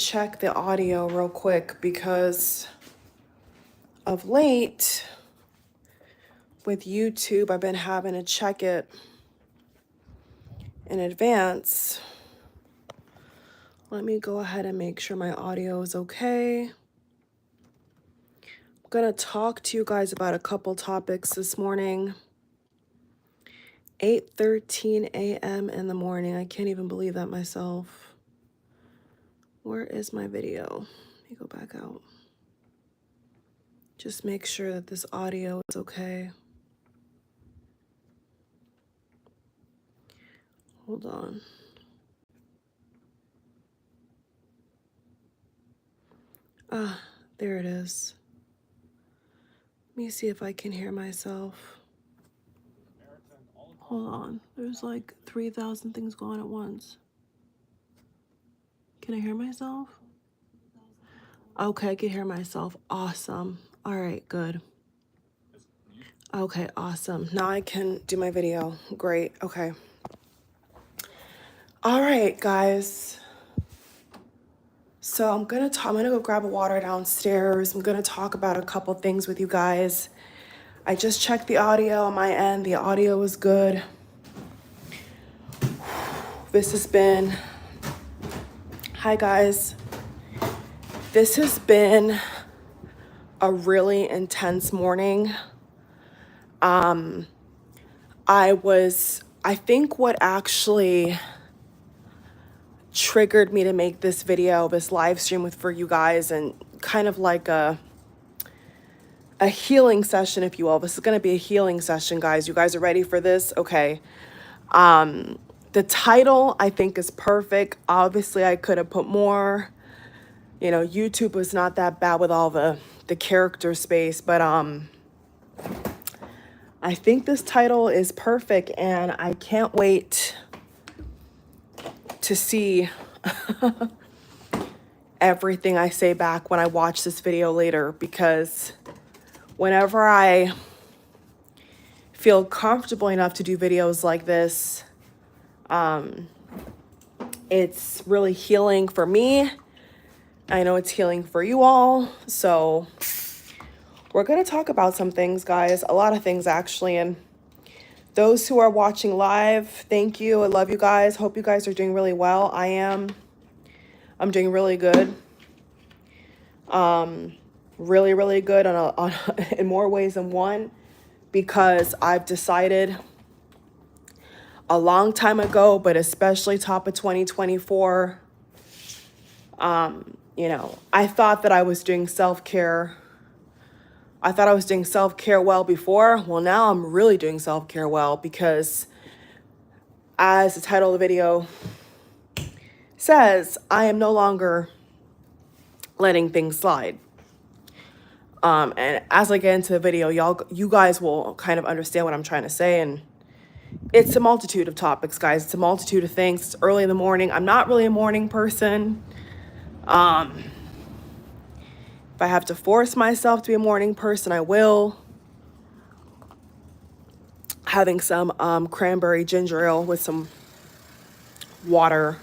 check the audio real quick because of late with YouTube, I've been having to check it in advance. Let me go ahead and make sure my audio is okay. I'm gonna talk to you guys about a couple topics this morning. 8:13 a.m. in the morning. I can't even believe that myself. Where is my video? Let me go back out. Just make sure that this audio is okay. Hold on. Ah, there it is. Let me see if I can hear myself. Hold on. There's like 3,000 things going at once. Can I hear myself? Okay, I can hear myself. Awesome. All right, good. Okay, awesome. Now I can do my video. Great. Okay. All right, guys. So I'm gonna go grab a water downstairs. I'm gonna talk about a couple things with you guys. I just checked the audio on my end. The audio was good. This has been, hi guys. This has been a really intense morning. I think what actually triggered me to make this video, this live stream for you guys, and kind of like a healing session, if you will. This is going to be a healing session, guys. You guys are ready for this? Okay. The title, I think, is perfect. Obviously, I could have put more. You know, YouTube was not that bad with all the character space, but I think this title is perfect, and I can't wait to see everything I say back when I watch this video later, because whenever I feel comfortable enough to do videos like this, it's really healing for me. I know it's healing for you all. So we're going to talk about some things, guys, a lot of things actually. And those who are watching live, thank you. I love you guys. Hope you guys are doing really well. I am. I'm doing really good. Really, really good on in more ways than one, because I've decided a long time ago, but especially top of 2024, you know, I thought that I was doing self-care. I thought I was doing self-care well before. Well, now I'm really doing self-care well, because as the title of the video says, I am no longer letting things slide. And as I get into the video, you guys will kind of understand what I'm trying to say. And it's a multitude of topics, guys. It's a multitude of things. It's early in the morning. I'm not really a morning person. If I have to force myself to be a morning person, I will. Having some cranberry ginger ale with some water.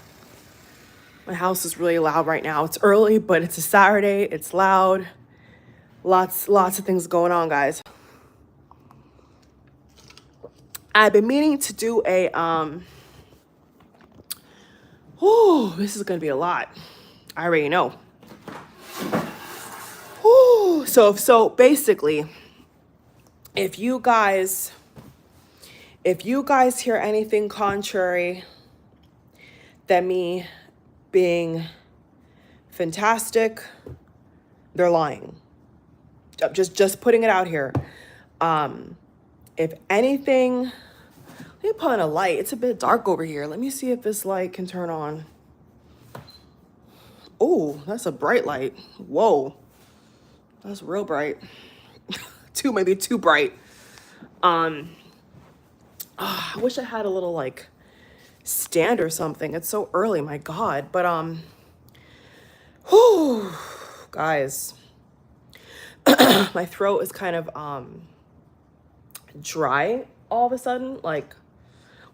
My house is really loud right now. It's early, but it's a Saturday. It's loud. Lots of things going on, guys. I've been meaning to do a this is gonna be a lot. I already know. So basically, if you guys hear anything contrary than me being fantastic, they're lying. Just putting it out here. If anything, let me put on a light. It's a bit dark over here. Let me see if this light can turn on. Oh, that's a bright light. Whoa, that's real bright. Maybe too bright. I wish I had a little like stand or something. It's so early, my God. But guys, my throat is kind of dry all of a sudden. Like,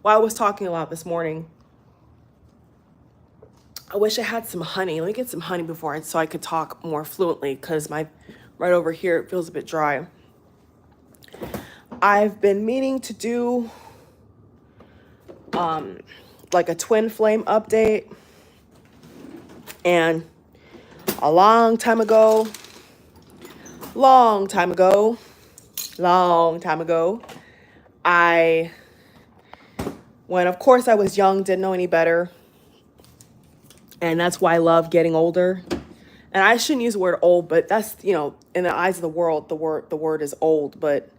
while I was talking a lot this morning, I wish I had some honey. Let me get some honey before so I could talk more fluently, because my right over here it feels a bit dry. I've been meaning to do like a twin flame update, and a long time ago, when of course I was young, didn't know any better, and that's why I love getting older. And I shouldn't use the word old, but that's, you know, in the eyes of the world, the word is old, but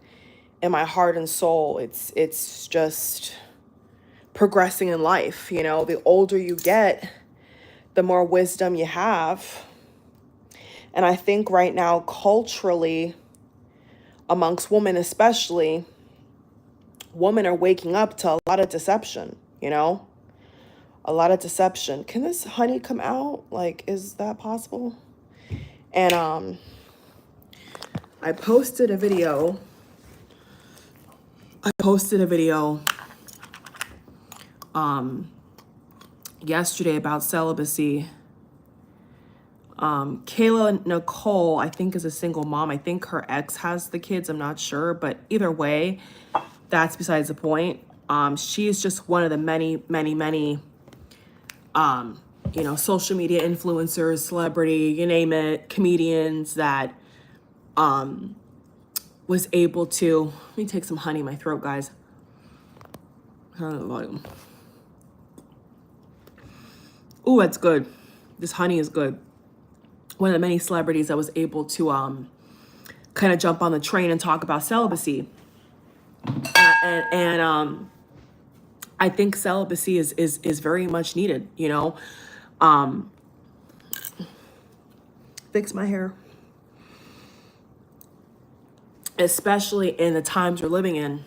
in my heart and soul, it's just progressing in life. You know, the older you get, the more wisdom you have. And I think right now, culturally, amongst women especially, women are waking up to a lot of deception, you know? A lot of deception. Can this honey come out? Like, is that possible? And I posted a video yesterday about celibacy. Kayla Nicole, I think, is a single mom. I think her ex has the kids. I'm not sure, but either way, that's besides the point. She's just one of the many, you know, social media influencers, celebrity, you name it, comedians that was able to. Let me take some honey in my throat, guys. Turn the volume. Ooh, that's good. This honey is good. One of the many celebrities that was able to kind of jump on the train and talk about celibacy. And I think celibacy is very much needed, you know. Fix my hair. Especially in the times we're living in,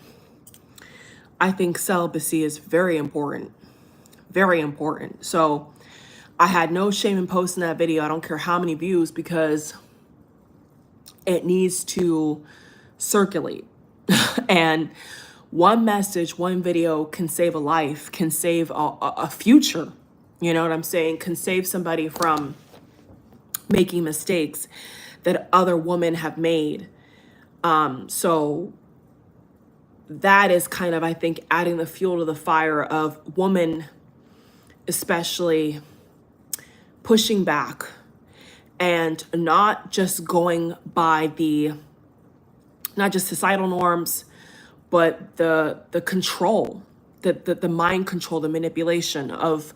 I think celibacy is very important. Very important. So I had no shame in posting that video. I don't care how many views, because it needs to circulate. And one message, one video can save a life, can save a future. You know what I'm saying? Can save somebody from making mistakes that other women have made. So that is kind of, I think, adding the fuel to the fire of women, especially pushing back and not just going by not just societal norms, but the control, the mind control, the manipulation of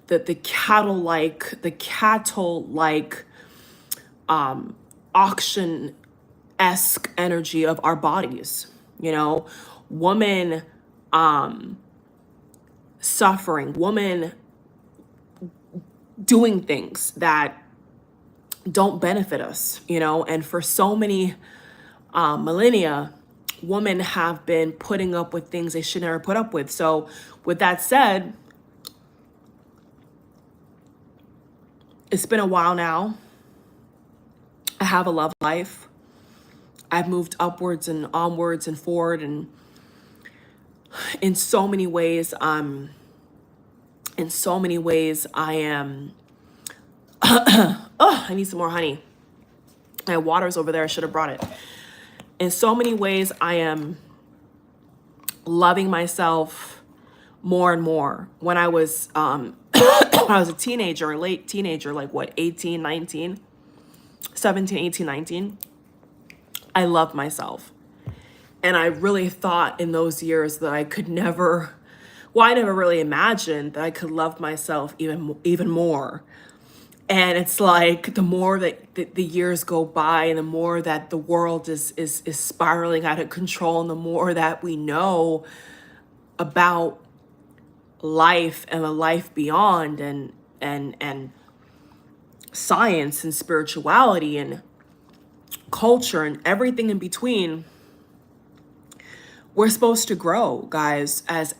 the cattle-like auction-esque energy of our bodies. You know, woman suffering, woman doing things that don't benefit us, you know. And for so many millennia, women have been putting up with things they should never put up with. So with that said, it's been a while now. I have a love life. I've moved upwards and onwards and forward, and in so many ways I am oh, I need some more honey. My water's over there. I should have brought it. In so many ways, I am loving myself more and more. When I was when I was a teenager, or late teenager, like what, 18, 19, 17, 18, 19, I loved myself. And I really thought in those years that I could never, well, I never really imagined that I could love myself even more. And it's like the more that the years go by, and the more that the world is spiraling out of control, and the more that we know about life and the life beyond, and science and spirituality and culture and everything in between, we're supposed to grow, guys. As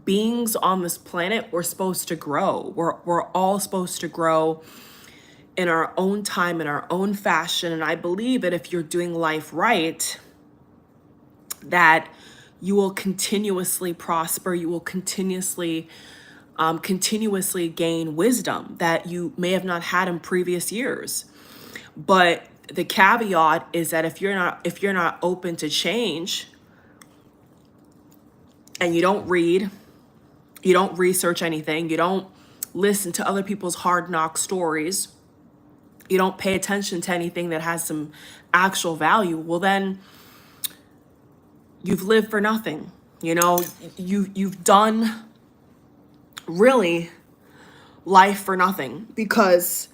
beings on this planet, we're supposed to grow. We're all supposed to grow in our own time, in our own fashion. And I believe that if you're doing life right, that you will continuously prosper. You will continuously continuously gain wisdom that you may have not had in previous years. But the caveat is that if you're not open to change, and you don't read, you don't research anything, you don't listen to other people's hard knock stories, you don't pay attention to anything that has some actual value, well then you've lived for nothing. You know, you've done really life for nothing, because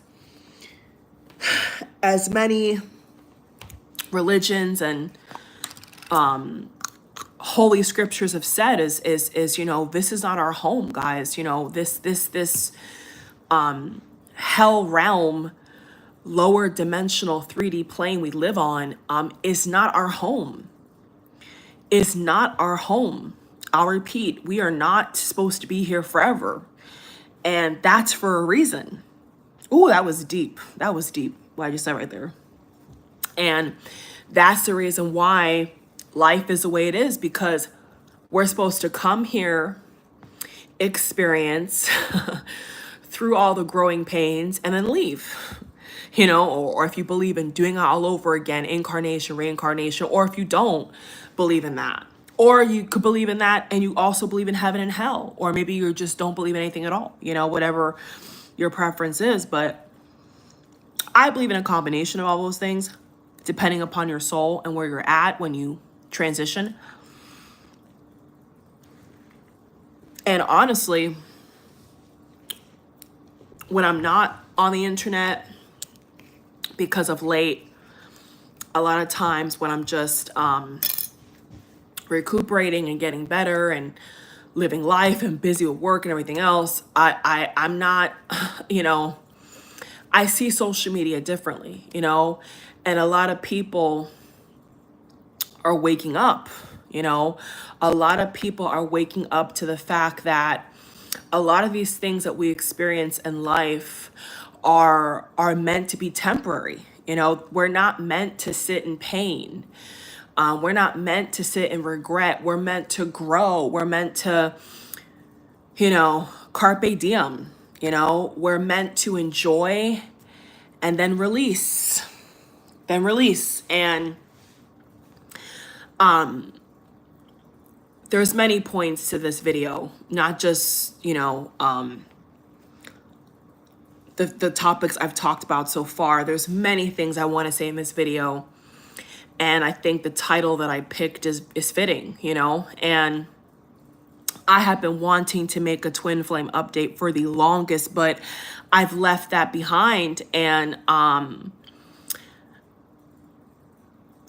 as many religions and holy scriptures have said is you know, this is not our home, guys. You know, this hell realm, lower dimensional 3D plane we live on is not our home. Is not our home. I'll repeat, we are not supposed to be here forever. And that's for a reason. Ooh, that was deep. That was deep, what I just said right there. And that's the reason why life is the way it is, because we're supposed to come here, experience through all the growing pains, and then leave. You know, or if you believe in doing it all over again, incarnation, reincarnation, or if you don't believe in that, or you could believe in that and you also believe in heaven and hell, or maybe you just don't believe in anything at all, you know, whatever your preference is. But I believe in a combination of all those things, depending upon your soul and where you're at when you transition. And honestly, when I'm not on the internet, because of late, a lot of times when I'm just recuperating and getting better and living life and busy with work and everything else, I'm not, you know, I see social media differently, you know, and a lot of people are waking up, you know, a lot of people are waking up to the fact that a lot of these things that we experience in life are meant to be temporary. You know, we're not meant to sit in pain. We're not meant to sit in regret. We're meant to grow. We're meant to, you know, carpe diem. You know, we're meant to enjoy and then release. And there's many points to this video, not just, you know, the topics I've talked about so far. There's many things I want to say in this video. And I think the title that I picked is fitting, you know, and I have been wanting to make a twin flame update for the longest, but I've left that behind. And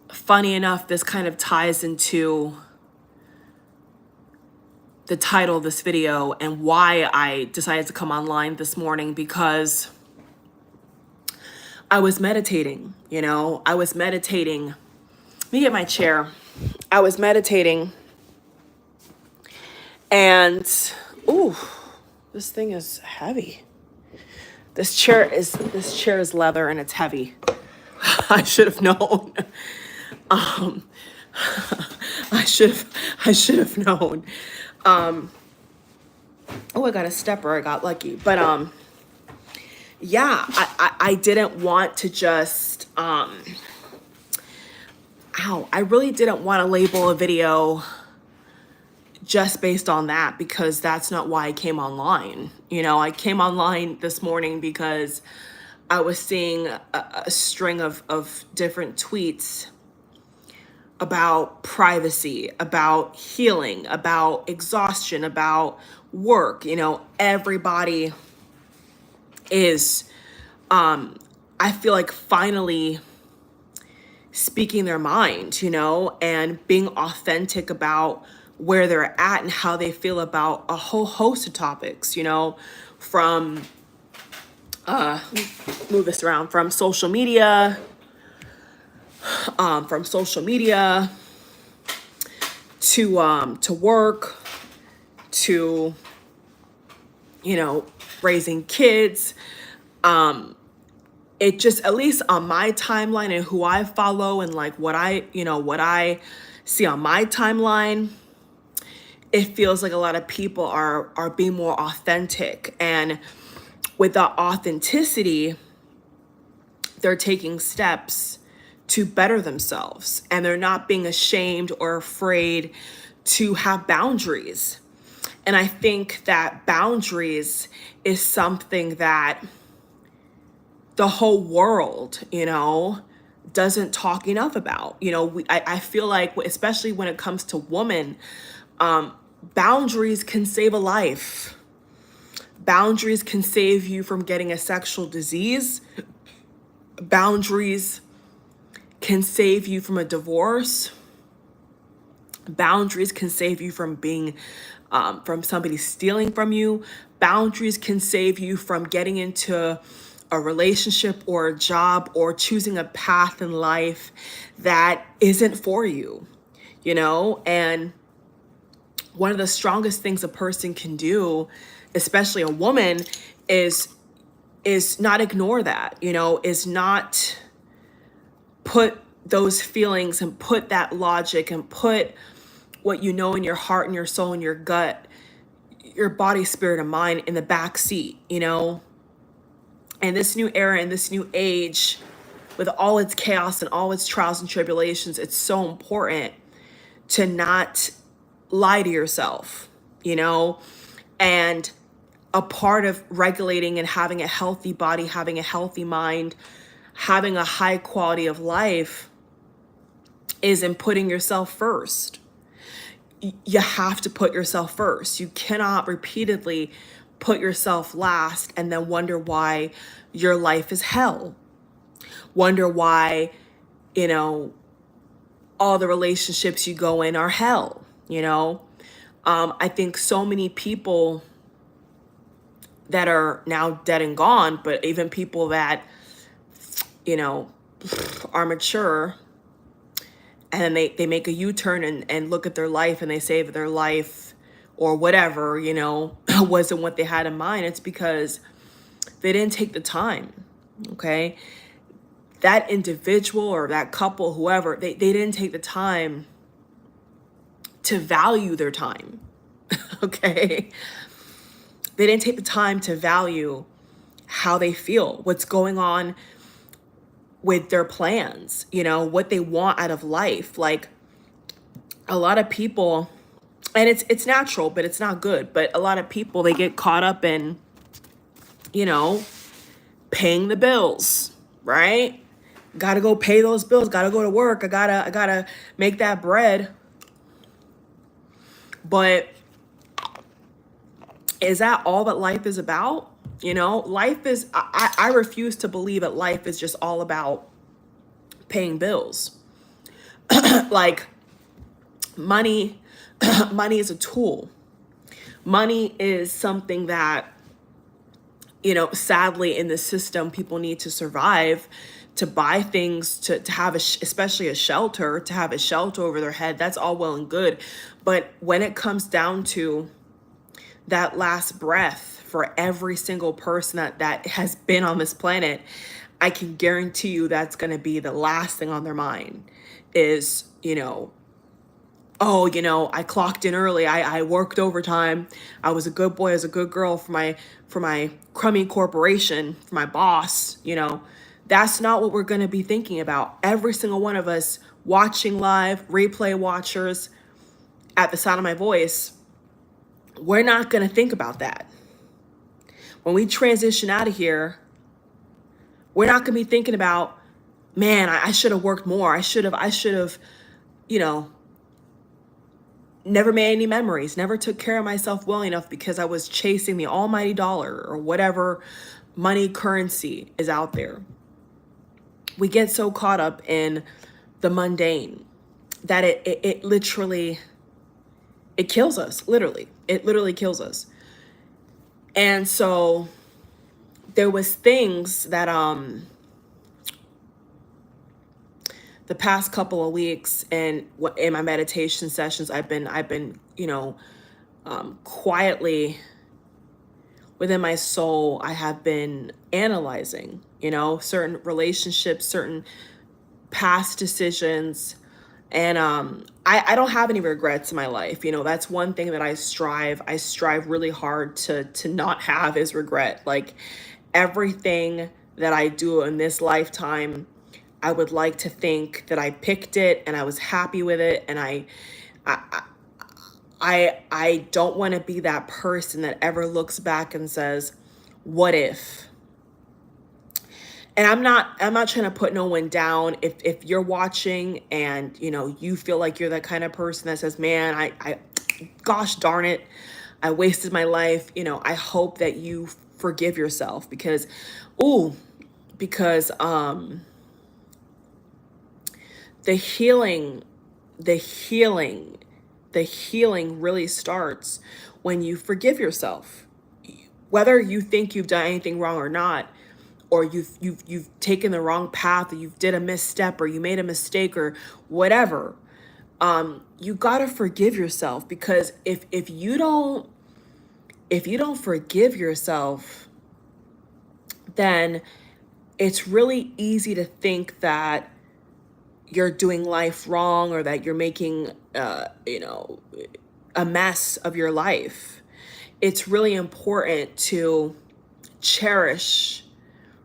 funny enough, this kind of ties into the title of this video and why I decided to come online this morning, because I was meditating, you know, I was meditating. Let me get my chair. I was meditating and, ooh, this thing is heavy. This chair is leather and it's heavy. I should have known. I should have known. Oh, I got a stepper. I got lucky. But yeah, I didn't want to just I really didn't want to label a video just based on that, because that's not why I came online. You know, I came online this morning because I was seeing a string of different tweets about privacy, about healing, about exhaustion, about work. You know, everybody is, I feel like, finally speaking their mind, you know, and being authentic about where they're at and how they feel about a whole host of topics, you know, from, move this around, from social media, to work, to, you know, raising kids. It just, at least on my timeline and who I follow and like what I see on my timeline, it feels like a lot of people are being more authentic, and with that authenticity, they're taking steps to better themselves, and they're not being ashamed or afraid to have boundaries. And I think that boundaries is something that the whole world, doesn't talk enough about. I feel like, especially when it comes to women, boundaries can save a life. Boundaries can save you from getting a sexual disease. Boundaries can save you from a divorce. Boundaries can save you from being, from somebody stealing from you. Boundaries can save you from getting into a relationship or a job or choosing a path in life that isn't for you, And one of the strongest things a person can do, especially a woman, is not ignore that, is not put those feelings and put that logic and put what you know in your heart and your soul and your gut, your body, spirit, and mind in the back seat, And this new era and this new age, with all its chaos and all its trials and tribulations, it's so important to not lie to yourself, And a part of regulating and having a healthy body, having a healthy mind, having a high quality of life is in putting yourself first. You have to put yourself first. You cannot repeatedly put yourself last and then wonder why your life is hell. Wonder why, all the relationships you go in are hell, I think so many people that are now dead and gone, but even people that, are mature, and then they make a U-turn and look at their life and they say that their life or whatever, wasn't what they had in mind. It's because they didn't take the time, okay? That individual or that couple, whoever, they didn't take the time to value their time, okay? They didn't take the time to value how they feel, what's going on with their plans, what they want out of life. Like, a lot of people, and it's natural, but it's not good. But a lot of people, they get caught up in, paying the bills, right? Got to go pay those bills. Got to go to work. I gotta make that bread. But is that all that life is about? Life is, I refuse to believe that life is just all about paying bills. Like, money is a tool. Money is something that, sadly in the system, people need to survive, to buy things, to have especially a shelter, to have a shelter over their head. That's all well and good. But when it comes down to that last breath for every single person that has been on this planet, I can guarantee you that's going to be the last thing on their mind is, I clocked in early. I worked overtime. I was a good boy, I was a good girl for my crummy corporation, for my boss. That's not what we're going to be thinking about. Every single one of us watching live, replay watchers at the sound of my voice, we're not going to think about that. When we transition out of here, we're not going to be thinking about, man, I should have worked more. I should have, never made any memories, never took care of myself well enough because I was chasing the almighty dollar or whatever money currency is out there. We get so caught up in the mundane that it literally, it kills us, literally. It literally kills us. And so there was things that the past couple of weeks and in my meditation sessions, I've been quietly within my soul, I have been analyzing, certain relationships, certain past decisions, And I don't have any regrets in my life. You know, that's one thing that I strive really hard to not have is regret. Like everything that I do in this lifetime, I would like to think that I picked it and I was happy with it. And I I don't want to be that person that ever looks back and says, what if? And I'm not trying to put no one down. If you're watching and you know you feel like you're that kind of person that says, man, I gosh darn it, I wasted my life, you know, I hope that you forgive yourself because ooh, because the healing, the healing, the healing really starts when you forgive yourself. Whether you think you've done anything wrong or not, or you've taken the wrong path, or you did a misstep, or you made a mistake, or whatever, you gotta forgive yourself because if you don't forgive yourself, then it's really easy to think that you're doing life wrong or that you're making you know, a mess of your life. It's really important to cherish,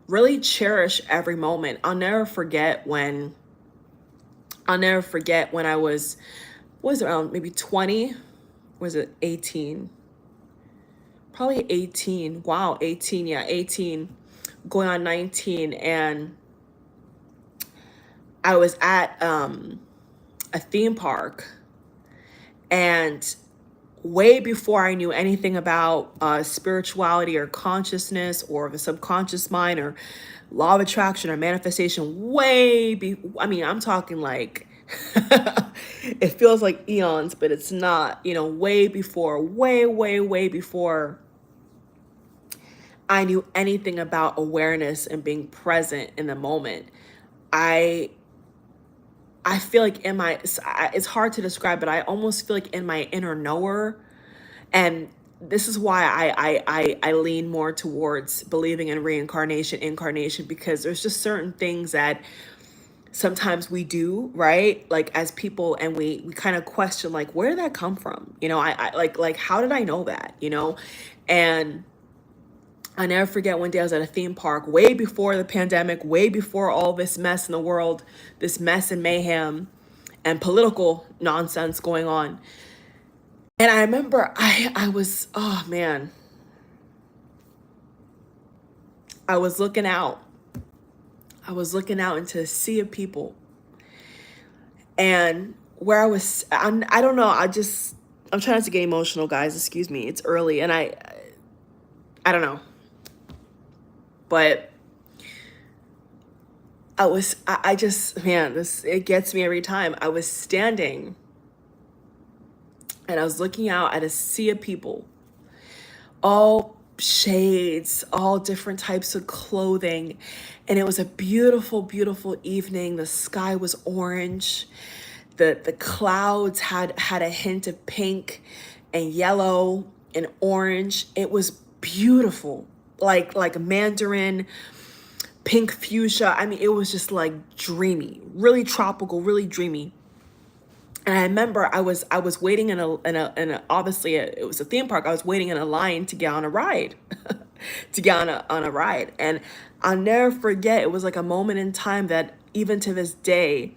really cherish every moment. I'll never forget when I was around maybe 20, was it 18? Probably 18. Wow, 18, yeah, 18, going on 19. And I was at a theme park, and way before I knew anything about spirituality or consciousness or the subconscious mind or law of attraction or manifestation, I mean, I'm talking like, it feels like eons, but it's not, you know, way before, way before I knew anything about awareness and being present in the moment. I feel like it's hard to describe, but I almost feel like in my inner knower, and this is why I lean more towards believing in reincarnation, incarnation, because there's just certain things that sometimes we do, right? Like as people, and we kind of question, like, where did that come from? You know, I like, how did I know that? You know, and I never forget one day I was at a theme park way before the pandemic, way before all this mess in the world, this mess and mayhem and political nonsense going on. And I remember I was, oh man, I was looking out. I was looking out into a sea of people. And where I don't know, I'm trying not to get emotional, guys. Excuse me. It's early and I don't know. But I just, man, it gets me every time. I was standing and I was looking out at a sea of people, all shades, all different types of clothing. And it was a beautiful, beautiful evening. The sky was orange. The clouds had a hint of pink and yellow and orange. It was beautiful, like mandarin, pink fuchsia. I mean, it was just like dreamy, really tropical, really dreamy. And I remember I was waiting in a obviously it was a theme park. I was waiting in a line to get on a ride, to get on a ride. And I'll never forget. It was like a moment in time that even to this day,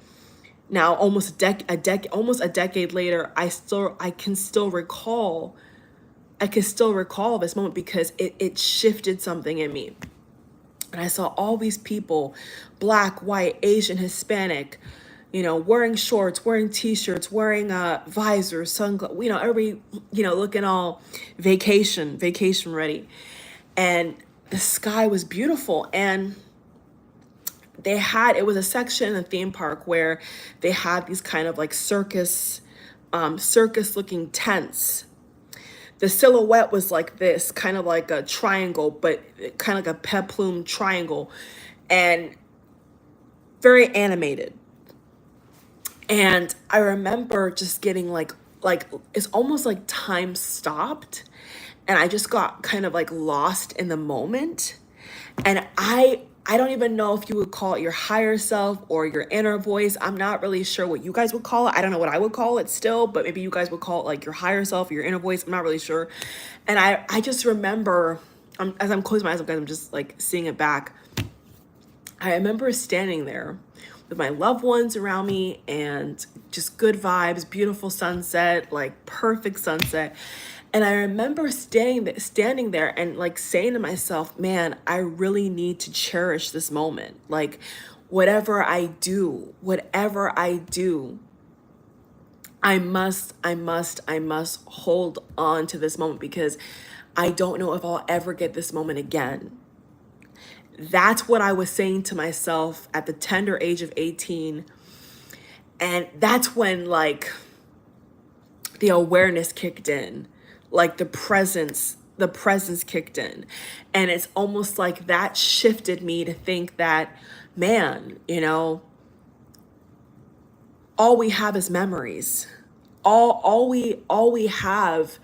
now almost almost a decade later, I can still recall this moment because it shifted something in me. And I saw all these people, black, white, Asian, Hispanic, you know, wearing shorts, wearing t-shirts, wearing visors, sunglasses, you know, everybody, you know, looking all vacation ready. And the sky was beautiful. And it was a section in the theme park where they had these kind of like circus looking tents. The silhouette was like this, kind of like a triangle, but kind of like a peplum triangle, and very animated. And I remember just getting like it's almost like time stopped, and I just got kind of like lost in the moment. And I I don't even know if you would call it your higher self or your inner voice. I'm not really sure what you guys would call it. I don't know what I would call it still, but maybe you guys would call it like your higher self or your inner voice. I'm not really sure. And I just remember, as I'm closing my eyes, guys, I'm just like seeing it back. I remember standing there with my loved ones around me and just good vibes, beautiful sunset, like perfect sunset. And I remember standing there and like saying to myself, man, I really need to cherish this moment. Like whatever I do, I must hold on to this moment because I don't know if I'll ever get this moment again. That's what I was saying to myself at the tender age of 18. And that's when like the awareness kicked in, like the presence kicked in. And it's almost like that shifted me to think that, man, you know, all we have is memories. All we have,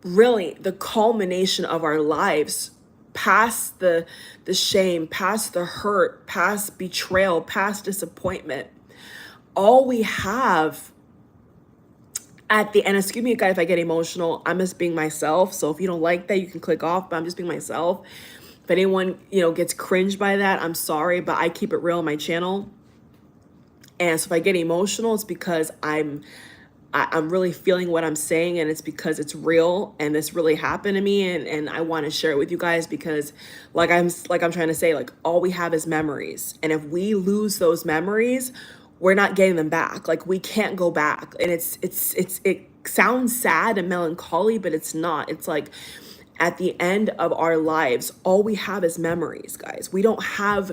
really, the culmination of our lives, past the shame, past the hurt, past betrayal, past disappointment. All we have at the end, excuse me guys if I get emotional, I'm just being myself. So if you don't like that, you can click off, but I'm just being myself. If anyone, you know, gets cringed by that, I'm sorry, but I keep it real on my channel. And so if I get emotional, it's because I'm really feeling what I'm saying, and it's because it's real and this really happened to me, and I want to share it with you guys because like I'm trying to say, like, all we have is memories. And if we lose those memories, we're not getting them back. Like, we can't go back. And it sounds sad and melancholy, but it's not. It's like at the end of our lives, all we have is memories, guys. We don't have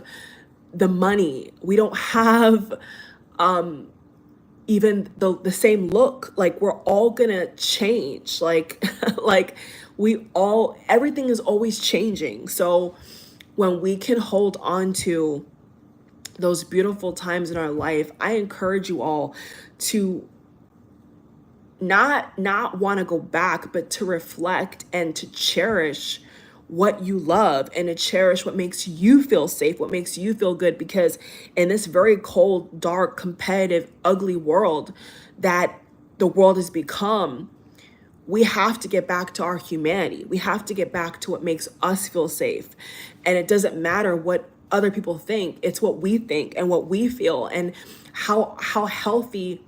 the money. We don't have even the same look. Like, we're all gonna change. Like everything is always changing. So when we can hold on to those beautiful times in our life, I encourage you all to not want to go back, but to reflect and to cherish what you love and to cherish what makes you feel safe, what makes you feel good. Because in this very cold, dark, competitive, ugly world that the world has become, we have to get back to our humanity. We have to get back to what makes us feel safe. And it doesn't matter what other people think. It's what we think and what we feel and how healthy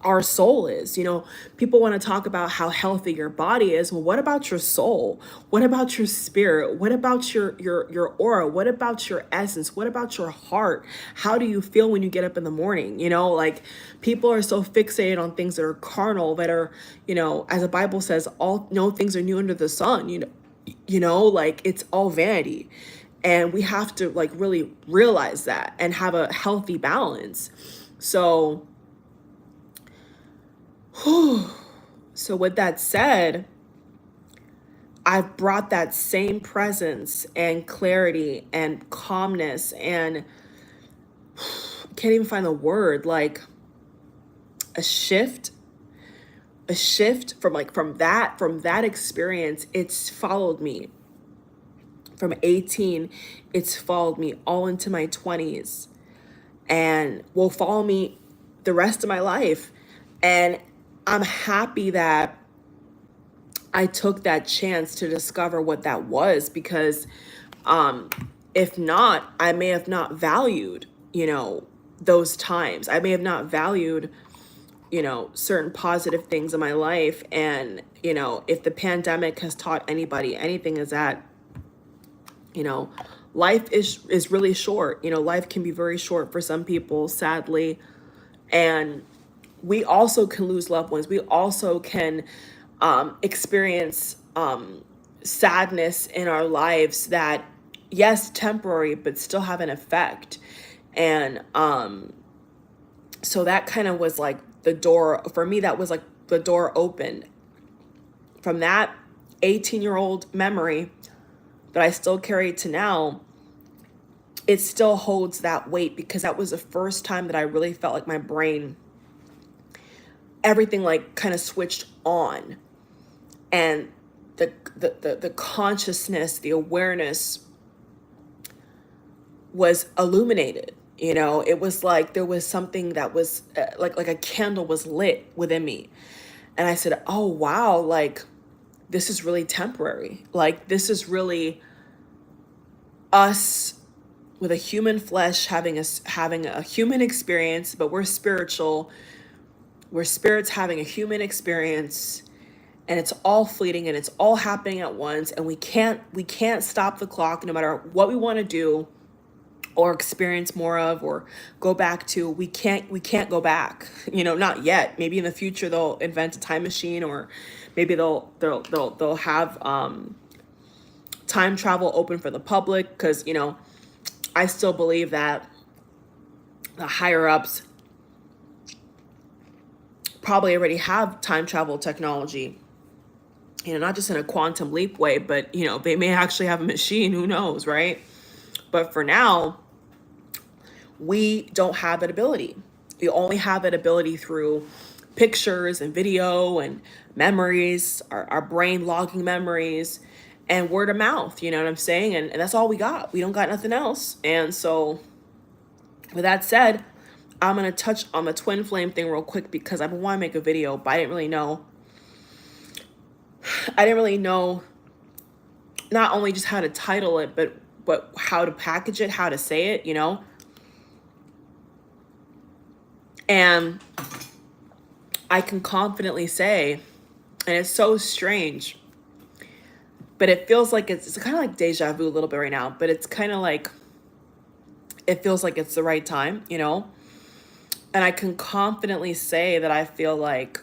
our soul is. You know, people want to talk about how healthy your body is. Well, what about your soul? What about your spirit? What about your aura? What about your essence? What about your heart? How do you feel when you get up in the morning? You know, like, people are so fixated on things that are carnal, that are, you know, as the Bible says, all no things are new under the sun. You know, like, it's all vanity. And we have to like really realize that and have a healthy balance. So with that said, I've brought that same presence and clarity and calmness and can't even find the word, like a shift from that experience. It's followed me from 18. It's followed me all into my 20s and will follow me the rest of my life. And I'm happy that I took that chance to discover what that was, because if not, I may have not valued, you know, those times. I may have not valued, you know, certain positive things in my life. And, you know, if the pandemic has taught anybody anything, is that, you know, life is really short. You know, life can be very short for some people, sadly. And we also can lose loved ones. We also can experience sadness in our lives that, yes, temporary, but still have an effect. And so that kind of was like the door, for me, that was like the door opened. From that 18-year-old memory that I still carry to now, it still holds that weight, because that was the first time that I really felt like my brain, everything like kind of switched on, and the consciousness, the awareness was illuminated. You know, it was like there was something that was like a candle was lit within me. And I said, oh, wow, like this is really temporary. Like this is really us with a human flesh having a human experience, but we're spiritual. We're spirits having a human experience, and it's all fleeting and it's all happening at once, and we can't stop the clock no matter what we want to do or experience more of or go back to. We can't go back, you know, not yet. Maybe in the future they'll invent a time machine, or maybe they'll have time travel open for the public, because, you know, I still believe that the higher ups probably already have time travel technology, you know, not just in a quantum leap way, but, you know, they may actually have a machine, who knows, right? But for now, we don't have that ability. We only have that ability through pictures and video and memories, our brain logging memories, and word of mouth, you know what I'm saying? And that's all we got. We don't got nothing else. And so with that said, I'm going to touch on the twin flame thing real quick, because I want to make a video, but I didn't really know not only just how to title it, but how to package it, how to say it, you know? And I can confidently say, and it's so strange, but it feels like it's kind of like deja vu a little bit right now, but it's kind of like, it feels like it's the right time, you know? And I can confidently say that I feel like,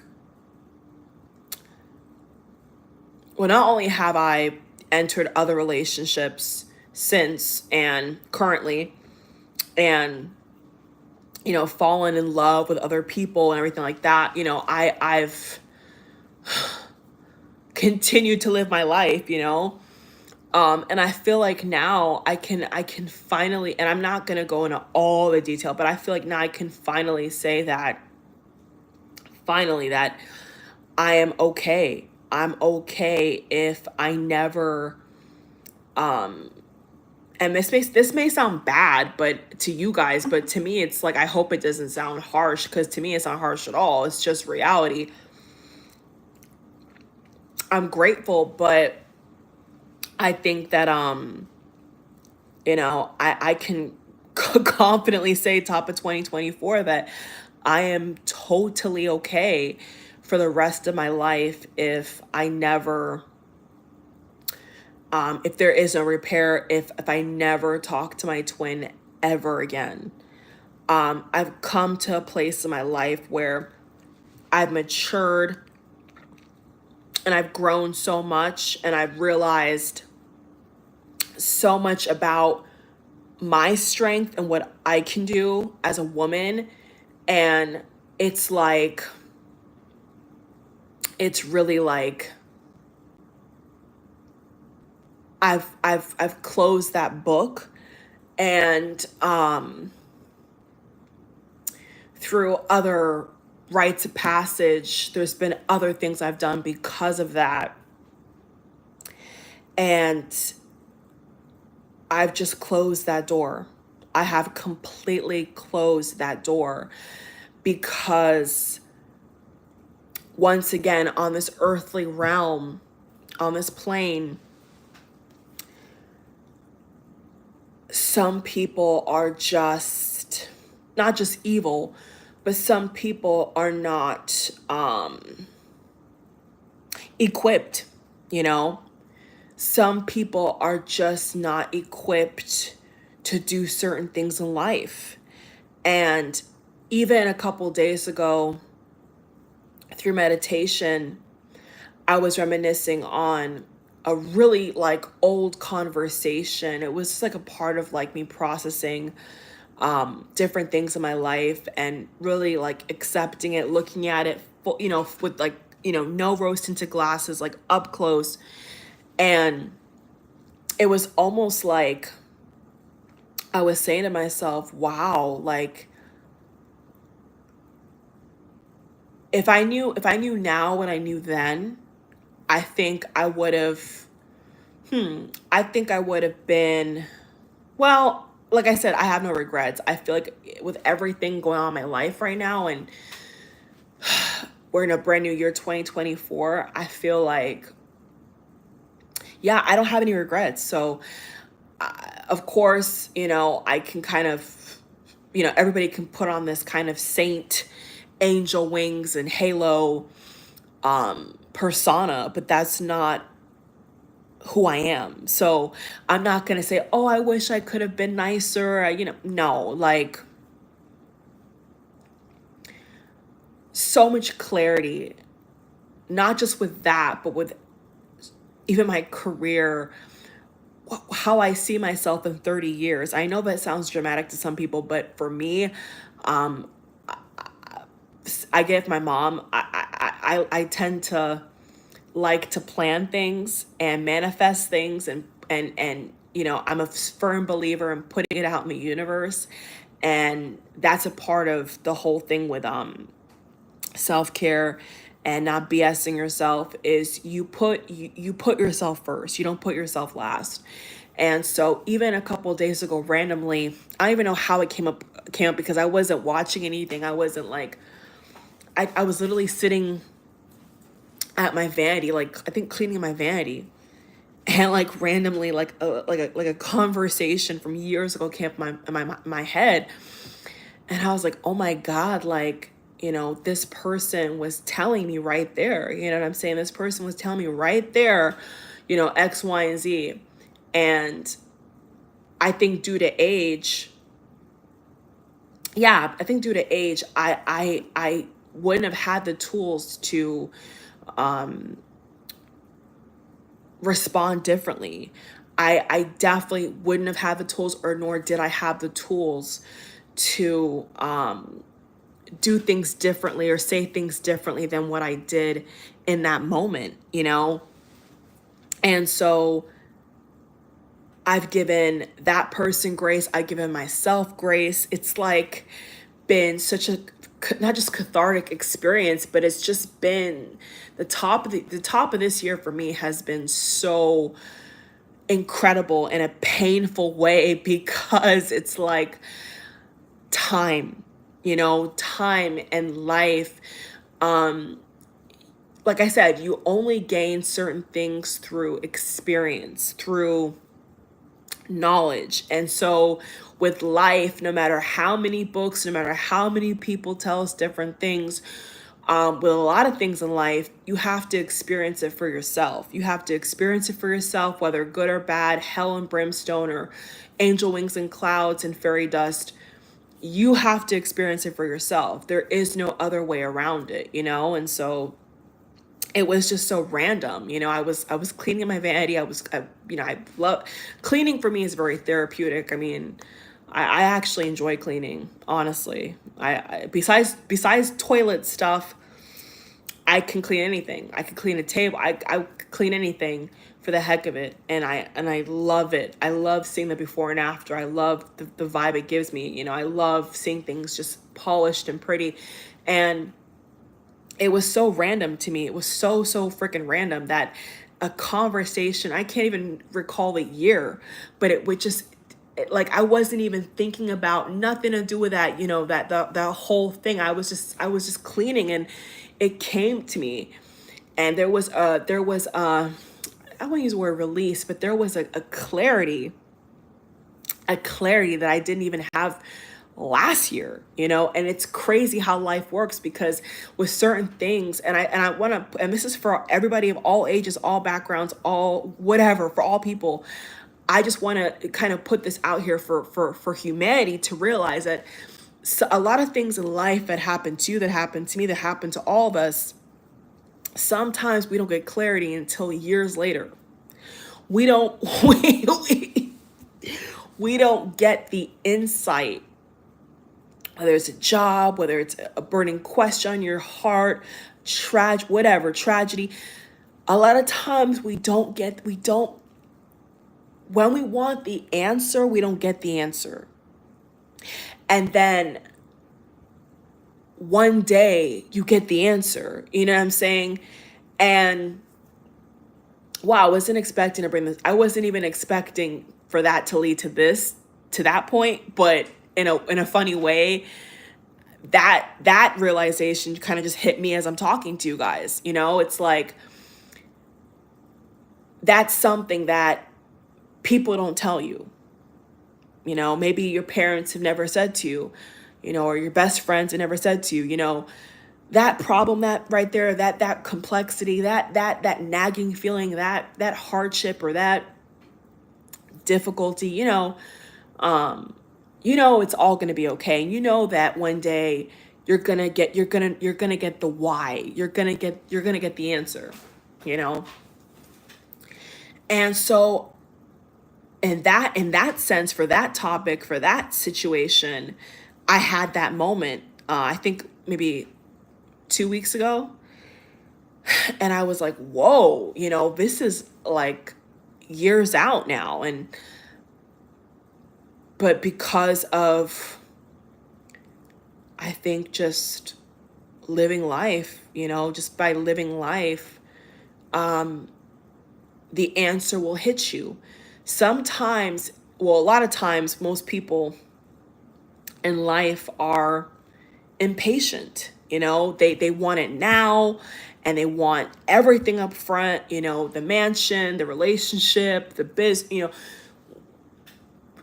well, not only have I entered other relationships since and currently, and, you know, fallen in love with other people and everything like that, you know, I've continued to live my life, you know? And I feel like now I can finally, and I'm not going to go into all the detail, but I feel like now I can finally say that, that I am okay. I'm okay if I never, and this may sound bad, but to you guys, but to me, it's like, I hope it doesn't sound harsh, because to me, it's not harsh at all. It's just reality. I'm grateful, but I think that, you know, I can confidently say top of 2024 that I am totally okay for the rest of my life if I never, if there is no repair, if I never talk to my twin ever again. I've come to a place in my life where I've matured and I've grown so much, and I've realized so much about my strength and what I can do as a woman. And it's like, it's really like, I've closed that book, and through other rites of passage, there's been other things I've done because of that. And I've just closed that door. I have completely closed that door, because once again, on this earthly realm, on this plane, some people are just not just evil, but some people are not equipped, you know? Some people are just not equipped to do certain things in life. And even a couple days ago, through meditation, I was reminiscing on a really like old conversation. It was just like a part of like me processing different things in my life, and really like accepting it, looking at it, you know, with like, you know, no rose tinted glasses, like up close. And it was almost like I was saying to myself, wow, like if I knew now what I knew then, I think I would have been, well, like I said, I have no regrets. I feel like with everything going on in my life right now, and we're in a brand new year, 2024, I feel like, yeah, I don't have any regrets. So, of course, I can kind of, everybody can put on this kind of saint, angel wings and halo persona, but that's not who I am. So I'm not going to say, oh, I wish I could have been nicer. No, like, so much clarity, not just with that, but with even my career, how I see myself in 30 years. I know that sounds dramatic to some people, but for me, um, I get my mom, I tend to like to plan things and manifest things, and I'm a firm believer in putting it out in the universe. And that's a part of the whole thing with self-care and not BSing yourself, is you put yourself first. You don't put yourself last. And so even a couple of days ago, randomly, I don't even know how it came up because I wasn't watching anything. I wasn't like, I was literally sitting at my vanity, like I think cleaning my vanity, and like randomly, like a conversation from years ago came up my head, and I was like, oh my God, like, this person was telling me right there, you know what I'm saying? This person was telling me right there, X, Y, and Z. And I think due to age, I wouldn't have had the tools to respond differently. I definitely wouldn't have had the tools, or nor did I have the tools to do things differently or say things differently than what I did in that moment, And so I've given that person grace. I've given myself grace. It's like been such a, not just cathartic experience, but it's just been the top of this year for me has been so incredible in a painful way, because it's like time, time and life. Like I said, you only gain certain things through experience, through knowledge. And so with life, no matter how many books, no matter how many people tell us different things, with a lot of things in life, you have to experience it for yourself. You have to experience it for yourself, whether good or bad, hell and brimstone, or angel wings and clouds and fairy dust. You have to experience it for yourself. There is no other way around it, And so it was just so random. I was cleaning my vanity. I love cleaning. For me is very therapeutic. I mean, I actually enjoy cleaning, honestly. I besides toilet stuff, I can clean anything. I can clean a table. I clean anything for the heck of it. And I love it. I love seeing the before and after. I love the vibe it gives me. I love seeing things just polished and pretty. And it was so random to me. It was so freaking random that a conversation, I can't even recall the year, but it would just, like, I wasn't even thinking about, nothing to do with that, that whole thing. I was just cleaning, and it came to me. And there was I won't use the word release, but there was a clarity that I didn't even have last year, and it's crazy how life works, because with certain things, and I want to, and this is for everybody of all ages, all backgrounds, all whatever, for all people, I just want to kind of put this out here for humanity to realize that a lot of things in life that happen to you, that happen to me, that happen to all of us, sometimes we don't get clarity until years later. We don't we don't get the insight, whether it's a job, whether it's a burning question on your heart, tragedy. A lot of times when we want the answer, we don't get the answer. And then one day you get the answer, you know what I'm saying? And wow, I wasn't expecting to bring this. I wasn't even expecting for that to lead to this to that point, but in a funny way. That realization kind of just hit me as I'm talking to you guys. You know, it's like, that's something that people don't tell you. You know, maybe your parents have never said to you, you know, or your best friends have never said to you, you know, that problem, that right there, that complexity, that nagging feeling, that hardship or that difficulty, it's all going to be okay. And you know that one day you're going to get the why. You're going to get the answer, you know? And so in that sense, for that topic, for that situation, I had that moment, I think maybe 2 weeks ago. And I was like, whoa, this is like years out now. But because of, I think, just living life, just by living life, the answer will hit you. Sometimes, well, a lot of times, most people in life are impatient. They want it now, and they want everything up front, the mansion, the relationship, the business,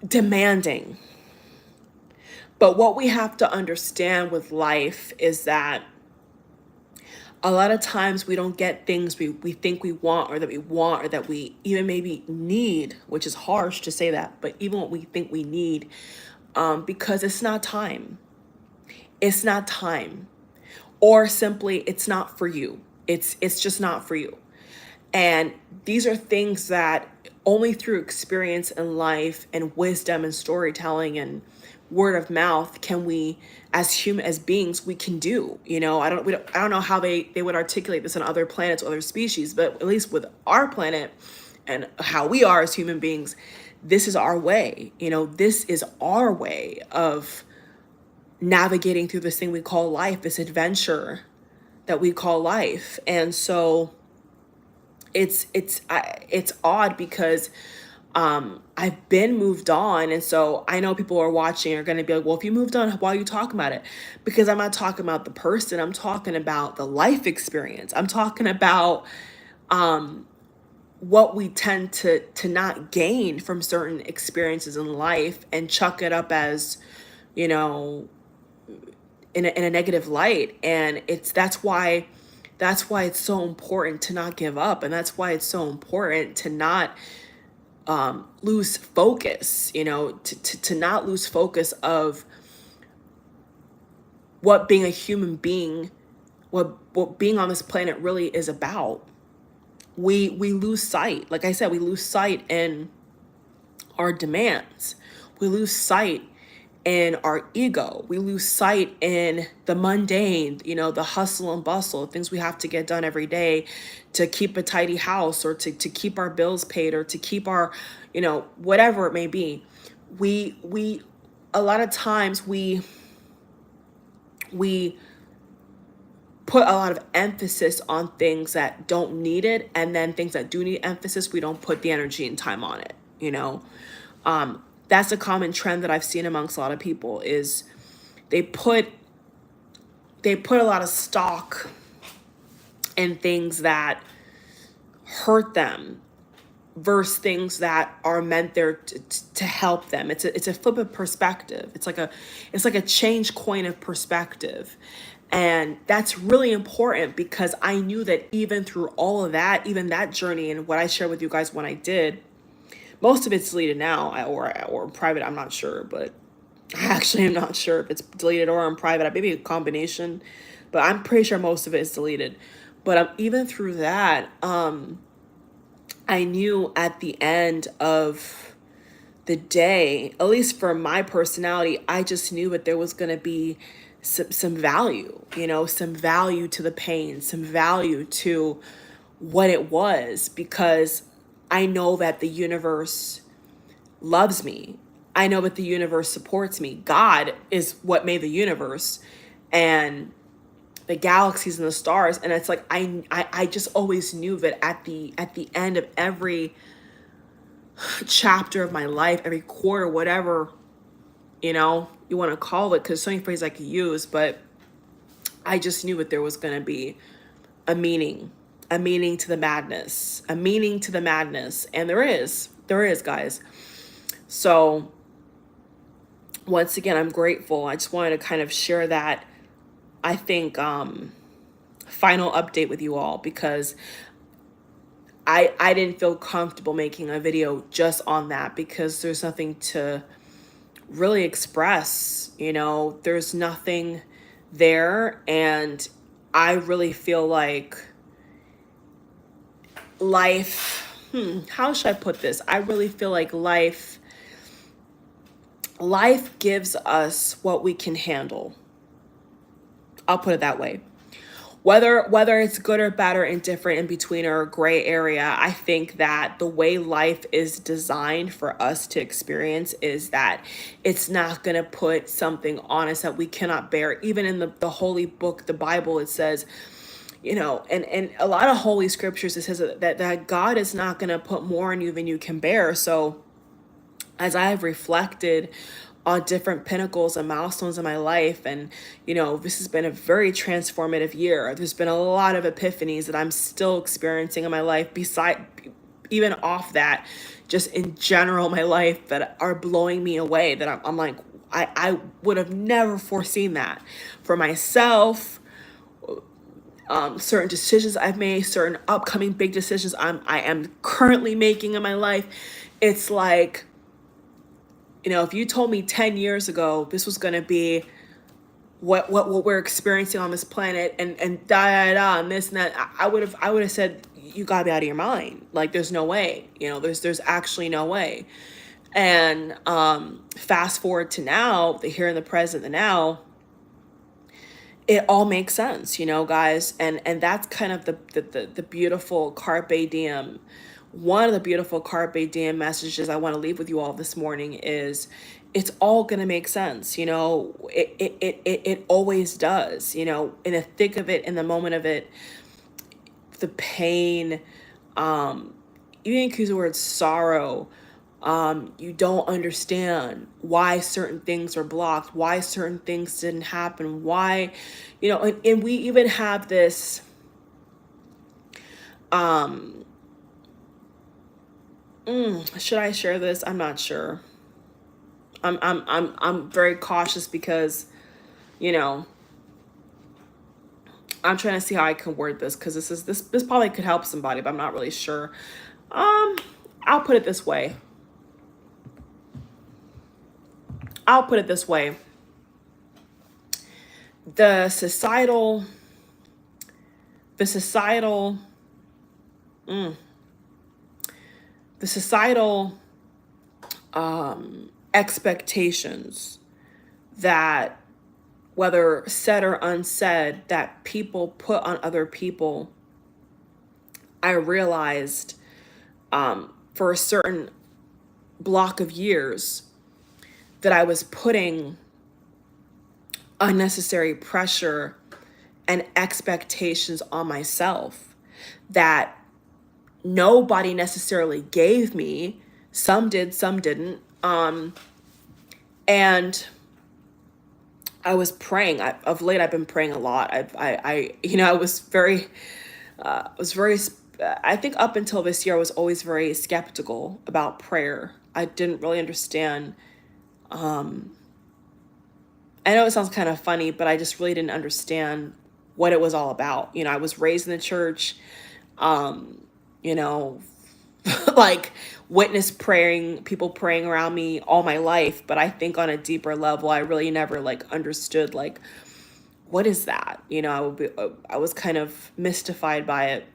demanding. But what we have to understand with life is that a lot of times we don't get things we think we want, or that we even maybe need, which is harsh to say that, but even what we think we need, because it's not time. It's not time. Or simply, it's not for you. It's just not for you. And these are things that only through experience in life and wisdom and storytelling and word of mouth can we, as beings, we can do. I don't know how they would articulate this on other planets, other species, but at least with our planet and how we are as human beings, this is our way. This is our way of navigating through this thing we call life, this adventure that we call life. And so it's odd because I've been moved on. And so I know people are watching are going to be like, well, if you moved on, why are you talking about it? Because I'm not talking about the person. I'm talking about the life experience. I'm talking about what we tend to not gain from certain experiences in life and chuck it up as, in a negative light. And that's why it's so important to not give up. And that's why it's so important to not lose focus, to not lose focus of what being a human being, what being on this planet really is about. We lose sight. Like I said, we lose sight in our demands. We lose sight in our ego. We lose sight in the mundane, the hustle and bustle, things we have to get done every day to keep a tidy house, or to keep our bills paid, or to keep our, whatever it may be. We a lot of times we put a lot of emphasis on things that don't need it, and then things that do need emphasis, we don't put the energy and time on it. That's a common trend that I've seen amongst a lot of people, is they put a lot of stock in things that hurt them versus things that are meant there to help them. It's a flip of perspective. It's like a change coin of perspective. And that's really important, because I knew that even through all of that, even that journey and what I shared with you guys when I did, most of it's deleted now, or private, I'm not sure, but I actually am not sure if it's deleted or in private, maybe a combination, but I'm pretty sure most of it is deleted. But even through that, I knew at the end of the day, at least for my personality, I just knew that there was going to be some value, some value to the pain, some value to what it was, because I know that the universe loves me. I know that the universe supports me. God is what made the universe and the galaxies and the stars. And it's like, I just always knew that at the end of every chapter of my life, every quarter, whatever, you know, you want to call it, because so many phrases I could use, but I just knew that there was going to be a meaning to the madness, a meaning to the madness. And there is, guys. So once again, I'm grateful. I just wanted to kind of share that, I think, final update with you all, because I didn't feel comfortable making a video just on that, because there's nothing to really express, you know, there's nothing there. And I really feel like life, how should I put this? I really feel like life gives us what we can handle. I'll put it that way. Whether it's good or bad or indifferent, in between, or a gray area, I think that the way life is designed for us to experience is that it's not going to put something on us that we cannot bear. Even in the holy book, the Bible, it says, you know, and a lot of holy scriptures, it says that God is not going to put more on you than you can bear. So as I have reflected on different pinnacles and milestones in my life, and, you know, this has been a very transformative year. There's been a lot of epiphanies that I'm still experiencing in my life, beside, even off that, just in general, my life, that are blowing me away, that I'm like, I would have never foreseen that for myself. Certain decisions I've made, certain upcoming big decisions I am currently making in my life. It's like, you know, if you told me 10 years ago this was going to be what we're experiencing on this planet, and and this and that, I would have said, you gotta be out of your mind. Like, there's no way, you know, there's actually no way. And fast forward to now, the here and the present, the now, it all makes sense, you know, guys. And that's kind of the beautiful carpe diem. One of the beautiful carpe diem messages I want to leave with you all this morning is, it's all going to make sense. You know, it always does, you know, in the thick of it, in the moment of it, the pain, even use the word sorrow. You don't understand why certain things are blocked, why certain things didn't happen, why, you know, and we even have this, should I share this? I'm not sure. I'm very cautious, because, you know, I'm trying to see how I can word this, because this probably could help somebody, but I'm not really sure. I'll put it this way. The societal expectations that, whether said or unsaid, that people put on other people, I realized for a certain block of years that I was putting unnecessary pressure and expectations on myself that nobody necessarily gave me. Some did, some didn't. And I was praying. Of late, I've been praying a lot. I was very, I think up until this year, I was always very skeptical about prayer. I didn't really understand. I know it sounds kind of funny, but I just really didn't understand what it was all about. You know, I was raised in the church, you know, like witness praying, people praying around me all my life. But I think on a deeper level, I really never like understood, like, what is that? You know, I was kind of mystified by it.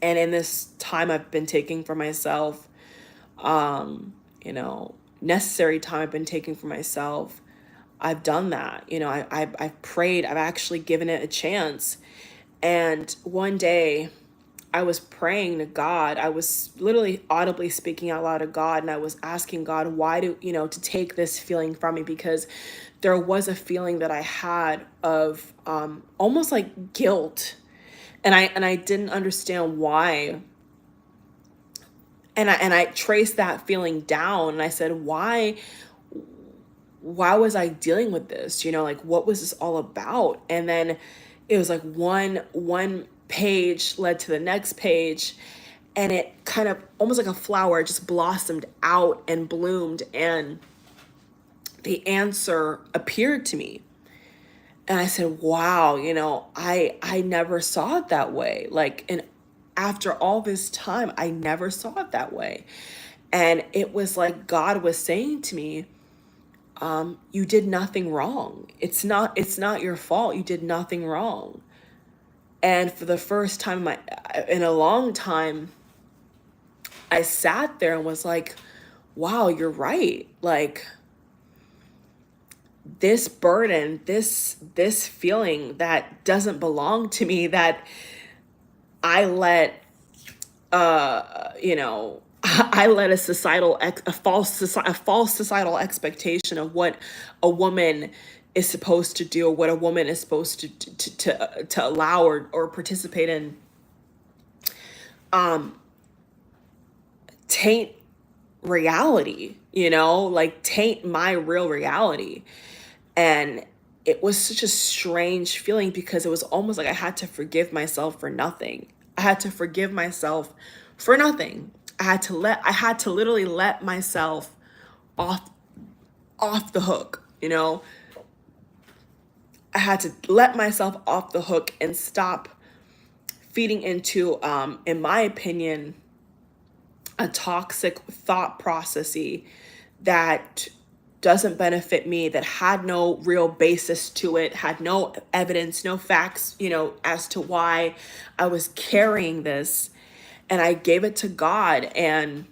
And in this time I've been taking for myself, you know, necessary time I've been taking for myself, I've done that. You know, I've prayed, I've actually given it a chance. And one day I was praying to God. I was literally audibly speaking out loud to God, and I was asking God, to take this feeling from me, because there was a feeling that I had of almost like guilt. And I didn't understand why. And I traced that feeling down, and I said, why was I dealing with this? You know, like, what was this all about? And then it was like one page led to the next page, and it kind of almost like a flower just blossomed out and bloomed, and the answer appeared to me. And I said, wow, you know, I never saw it that way. Like, and after all this time, I never saw it that way. And it was like God was saying to me, you did nothing wrong. It's not your fault. You did nothing wrong. And for the first time in a long time, I sat there and was like, wow, you're right. Like, this burden, this feeling that doesn't belong to me, that I let you know, I let a false societal expectation of what a woman is supposed to do, or what a woman is supposed to allow or participate in, taint reality, you know, like taint my real reality. And it was such a strange feeling, because it was almost like I had to forgive myself for nothing. I had to forgive myself for nothing. I had to literally let myself off off the hook, you know? I had to let myself off the hook and stop feeding into, in my opinion, a toxic thought processy that doesn't benefit me, that had no real basis to it, had no evidence, no facts, you know, as to why I was carrying this. And I gave it to God. And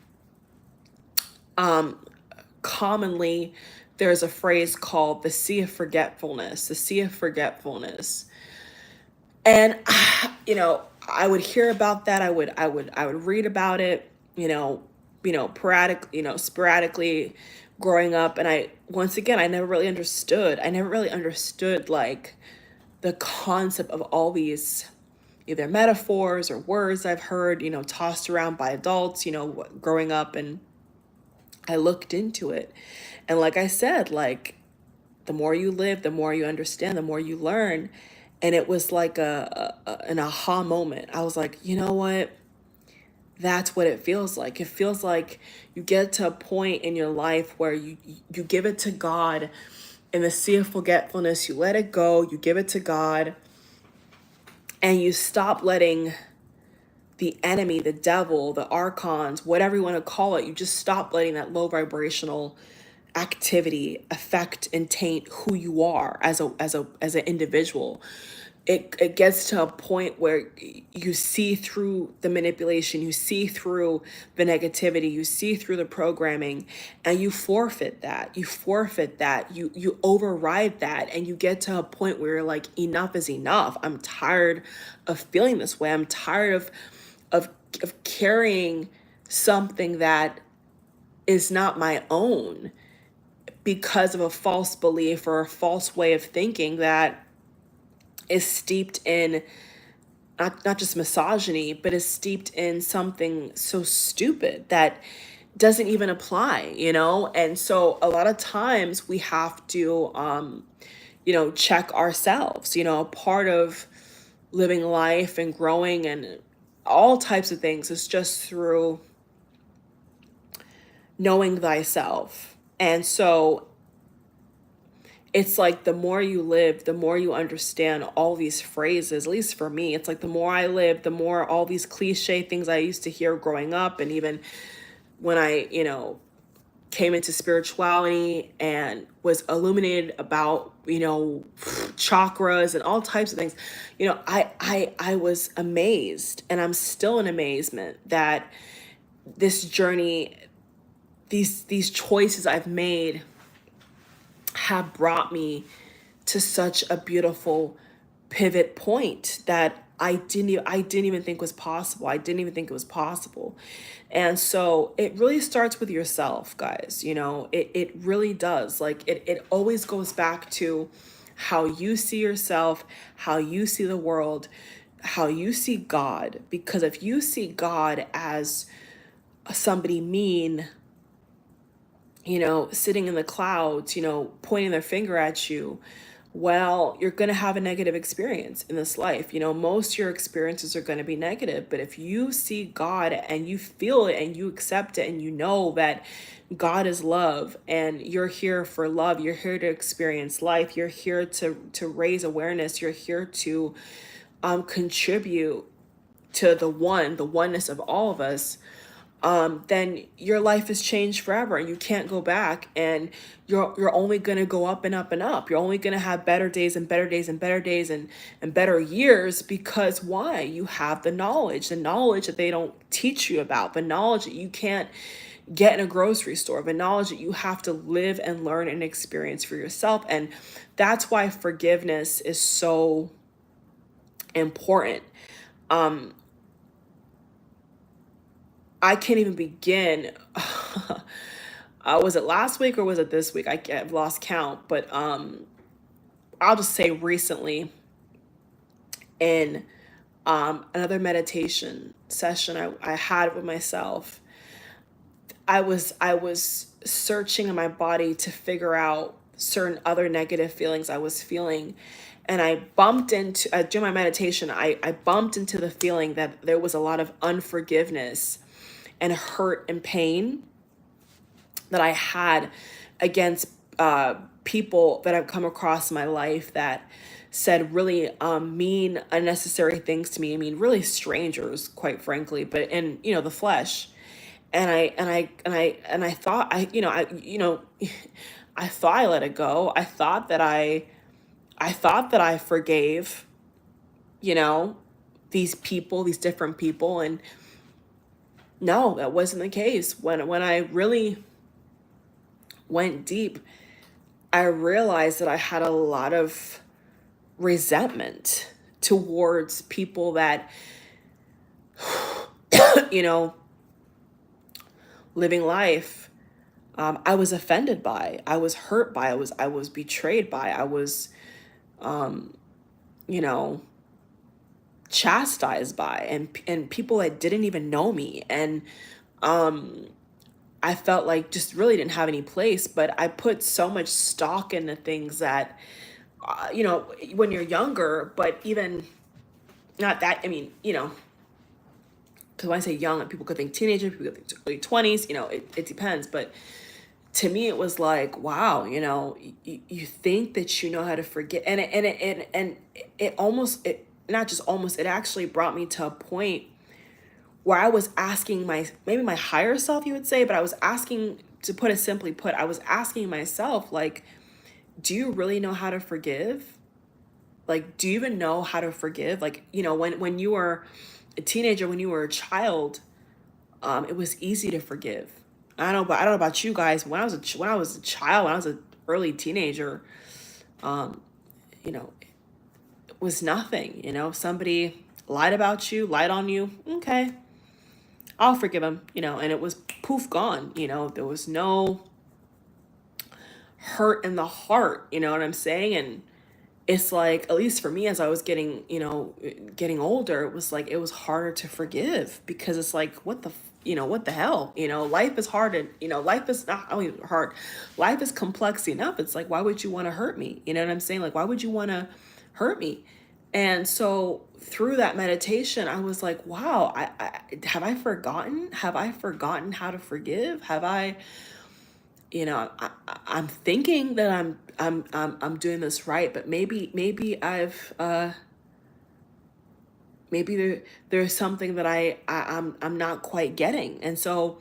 commonly there's a phrase called the sea of forgetfulness, the sea of forgetfulness. And you know, I would hear about that. I would read about it, sporadically growing up. And once again, I never really understood. I never really understood like the concept of all these either metaphors or words I've heard, tossed around by adults, growing up. And I looked into it. And like I said, like, the more you live, the more you understand, the more you learn. And it was like an aha moment. I was like, you know what? That's what it feels like. It feels like you get to a point in your life where you give it to God in the sea of forgetfulness. You let it go. You give it to God, and you stop letting the enemy, the devil, the archons, whatever you want to call it, you just stop letting that low vibrational activity affect and taint who you are as an individual. It gets to a point where you see through the manipulation, you see through the negativity, you see through the programming, and you forfeit that. You override that, and you get to a point where you're like, enough is enough. I'm tired of feeling this way. I'm tired of carrying something that is not my own, because of a false belief or a false way of thinking that is steeped in not just misogyny, but is steeped in something so stupid that doesn't even apply, And so a lot of times we have to, check ourselves. Part of living life and growing and all types of things is just through knowing thyself. And so it's like the more you live, the more you understand all these phrases. At least for me, it's like the more I live, the more all these cliche things I used to hear growing up, and even when I, came into spirituality and was illuminated about, chakras and all types of things, I was amazed, and I'm still in amazement that this journey, these choices I've made have brought me to such a beautiful pivot point that I didn't even think was possible. I didn't even think it was possible. And so it really starts with yourself, guys. It really does. Like, it always goes back to how you see yourself, how you see the world, how you see God. Because if you see God as somebody mean, sitting in the clouds, pointing their finger at you, well, you're going to have a negative experience in this life. Most of your experiences are going to be negative. But if you see God and you feel it and you accept it and you know that God is love and you're here for love, you're here to experience life, you're here to raise awareness, you're here to contribute to the oneness of all of us, then your life has changed forever and you can't go back, and you're only going to go up and up and up. You're only going to have better days and better days and better days and better years, because why? You have the knowledge that they don't teach you about, the knowledge that you can't get in a grocery store, the knowledge that you have to live and learn and experience for yourself. And that's why forgiveness is so important. I can't even begin. Was it last week or was it this week? I've lost count, but I'll just say recently in another meditation session I had with myself, I was searching in my body to figure out certain other negative feelings I was feeling. And I bumped into, during my meditation, I bumped into the feeling that there was a lot of unforgiveness and hurt and pain that I had against people that I've come across in my life that said really mean, unnecessary things to me. I mean, really strangers, quite frankly, but in the flesh. And I thought I thought I let it go. I thought that I forgave, these people, these different people, and no, that wasn't the case. When I really went deep, I realized that I had a lot of resentment towards people that, living life, I was offended by, I was hurt by, I was betrayed by, I was, chastised by, and people that didn't even know me. And I felt like just really didn't have any place. But I put so much stock into things that, when you're younger, but even not that, I mean, because when I say young, people could think teenager, people could think early 20s, it depends. But to me, it was like, wow, you think that you know how to forget. And it almost, not just almost, it actually brought me to a point where I was asking maybe my higher self, you would say, but I was asking, to put it simply put, I was asking myself, like, do you really know how to forgive? Like, do you even know how to forgive? Like, when you were a teenager, when you were a child, it was easy to forgive. I don't know about you guys. When I was a child, when I was an early teenager, it was nothing. If somebody lied about you, lied on you, okay, I'll forgive them. And it was poof, gone. There was no hurt in the heart. You know what I'm saying? And it's like, at least for me, as I was getting older, it was like, it was harder to forgive, because it's like, what the hell, life is hard, and, life is not only hard, life is complex enough. It's like, why would you want to hurt me? You know what I'm saying? Like, why would you want to hurt me? And so through that meditation, I was like, wow, have I forgotten how to forgive? Have I, I'm thinking that I'm doing this right, but maybe I've maybe there's something that I'm not quite getting. And so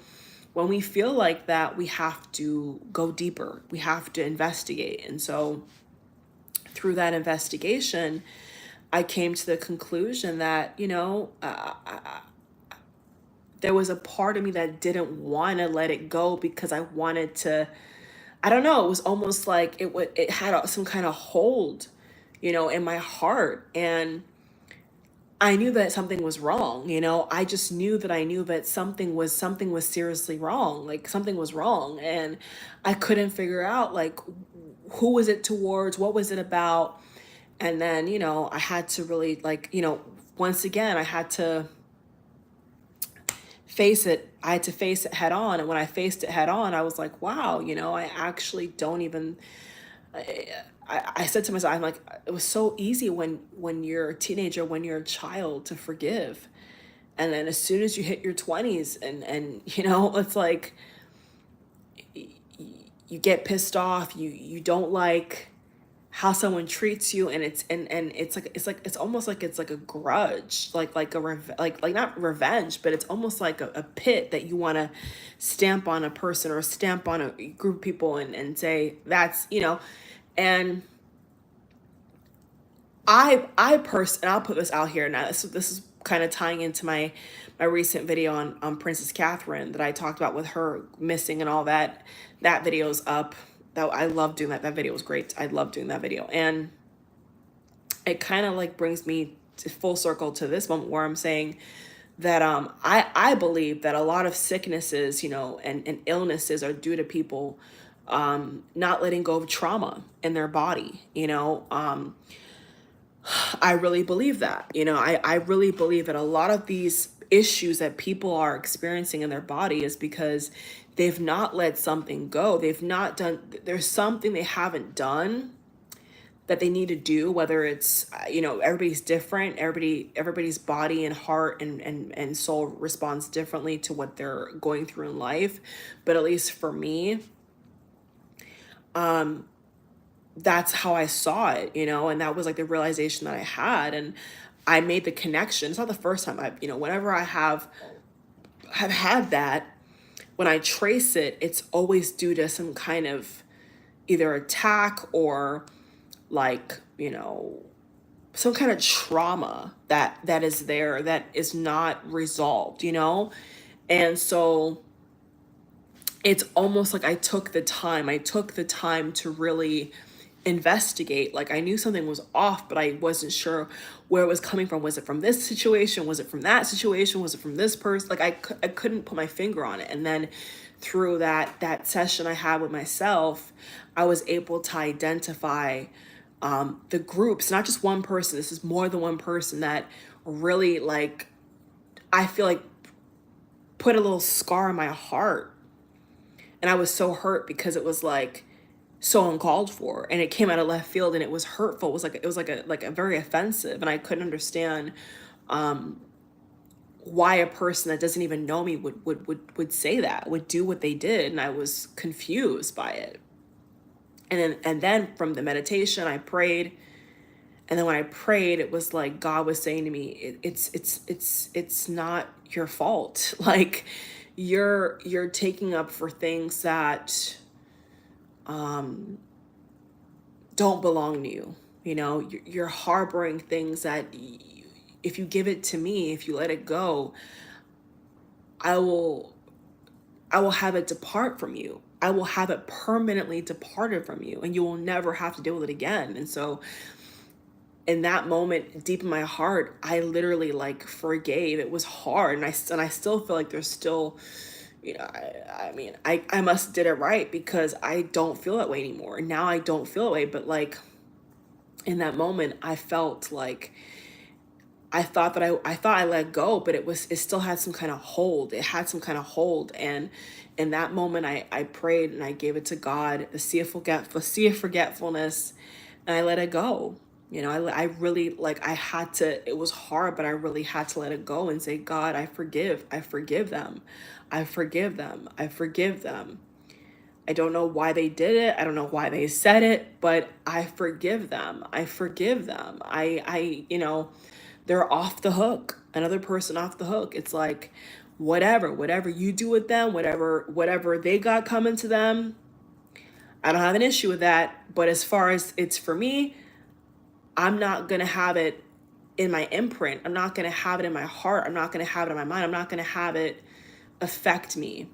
when we feel like that, we have to go deeper. We have to investigate. And so through that investigation, I came to the conclusion that, there was a part of me that didn't want to let it go, because I wanted to, I don't know, it was almost like it had some kind of hold, in my heart. And I knew that something was wrong. I just knew that something was seriously wrong. Like, something was wrong. And I couldn't figure out, like, who was it towards? What was it about? And then, I had to really, like, once again, I had to I had to face it head on. And when I faced it head on, I was like, wow, I actually don't even, I said to myself, I'm like, it was so easy when you're a teenager, when you're a child, to forgive. And then as soon as you hit your 20s and it's like you get pissed off, you don't like how someone treats you, and it's almost like it's like a grudge, like a like not revenge, but it's almost like a pit that you want to stamp on a person or stamp on a group of people and say that's, and and I'll put this out here now. This is kind of tying into my recent video on Princess Catherine that I talked about with her missing and all that. That video's up. That I love doing that. That video was great. I love doing that video, and it kind of like brings me to full circle to this moment where I'm saying that I believe that a lot of sicknesses, and illnesses are due to people not letting go of trauma in their body. I really believe that. I really believe that a lot of these issues that people are experiencing in their body is because they've not let something go. There's something they haven't done that they need to do, whether it's, everybody's different. Everybody's body and heart and soul responds differently to what they're going through in life. But at least for me, that's how I saw it, and that was like the realization that I had. And I made the connection. It's not the first time whenever I have had that, when I trace it, it's always due to some kind of either attack or like, some kind of trauma that is there that is not resolved, And so it's almost like I took the time to really investigate. Like, I knew something was off, but I wasn't sure where it was coming from. Was it from this situation? Was it from that situation? Was it from this person? Like, I couldn't put my finger on it. And then through that session I had with myself, I was able to identify the groups, not just one person. This is more than one person that really, like, I feel like put a little scar in my heart. And I was so hurt because it was like so uncalled for, and it came out of left field, and it was hurtful. It was like a very offensive, and I couldn't understand why a person that doesn't even know me would say that, would do what they did, and I was confused by it. And then from the meditation, I prayed, and then when I prayed, it was like God was saying to me, it's not your fault. Like, you're taking up for things that don't belong to you. You're harboring things that if you give it to me, if you let it go, I will have it depart from you. I will have it permanently departed from you, and you will never have to deal with it again. And so in that moment, deep in my heart, I literally like forgave. It was hard, and I still feel like there's still, I mean, I must did it right, because I don't feel that way anymore. Now I don't feel that way, but like in that moment, I felt like I thought I let go, but it still had some kind of hold. It had some kind of hold, and in that moment, I prayed and I gave it to God, the sea of forgetfulness, and I let it go. I really, like, I had to, it was hard, but I really had to let it go and say, God, I forgive them. I forgive them. I forgive them. I don't know why they did it. I don't know why they said it, but I forgive them. I forgive them. They're off the hook. Another person off the hook. It's like, whatever you do with them, whatever they got coming to them, I don't have an issue with that. But as far as it's for me, I'm not going to have it in my imprint. I'm not going to have it in my heart. I'm not going to have it in my mind. I'm not going to have it affect me.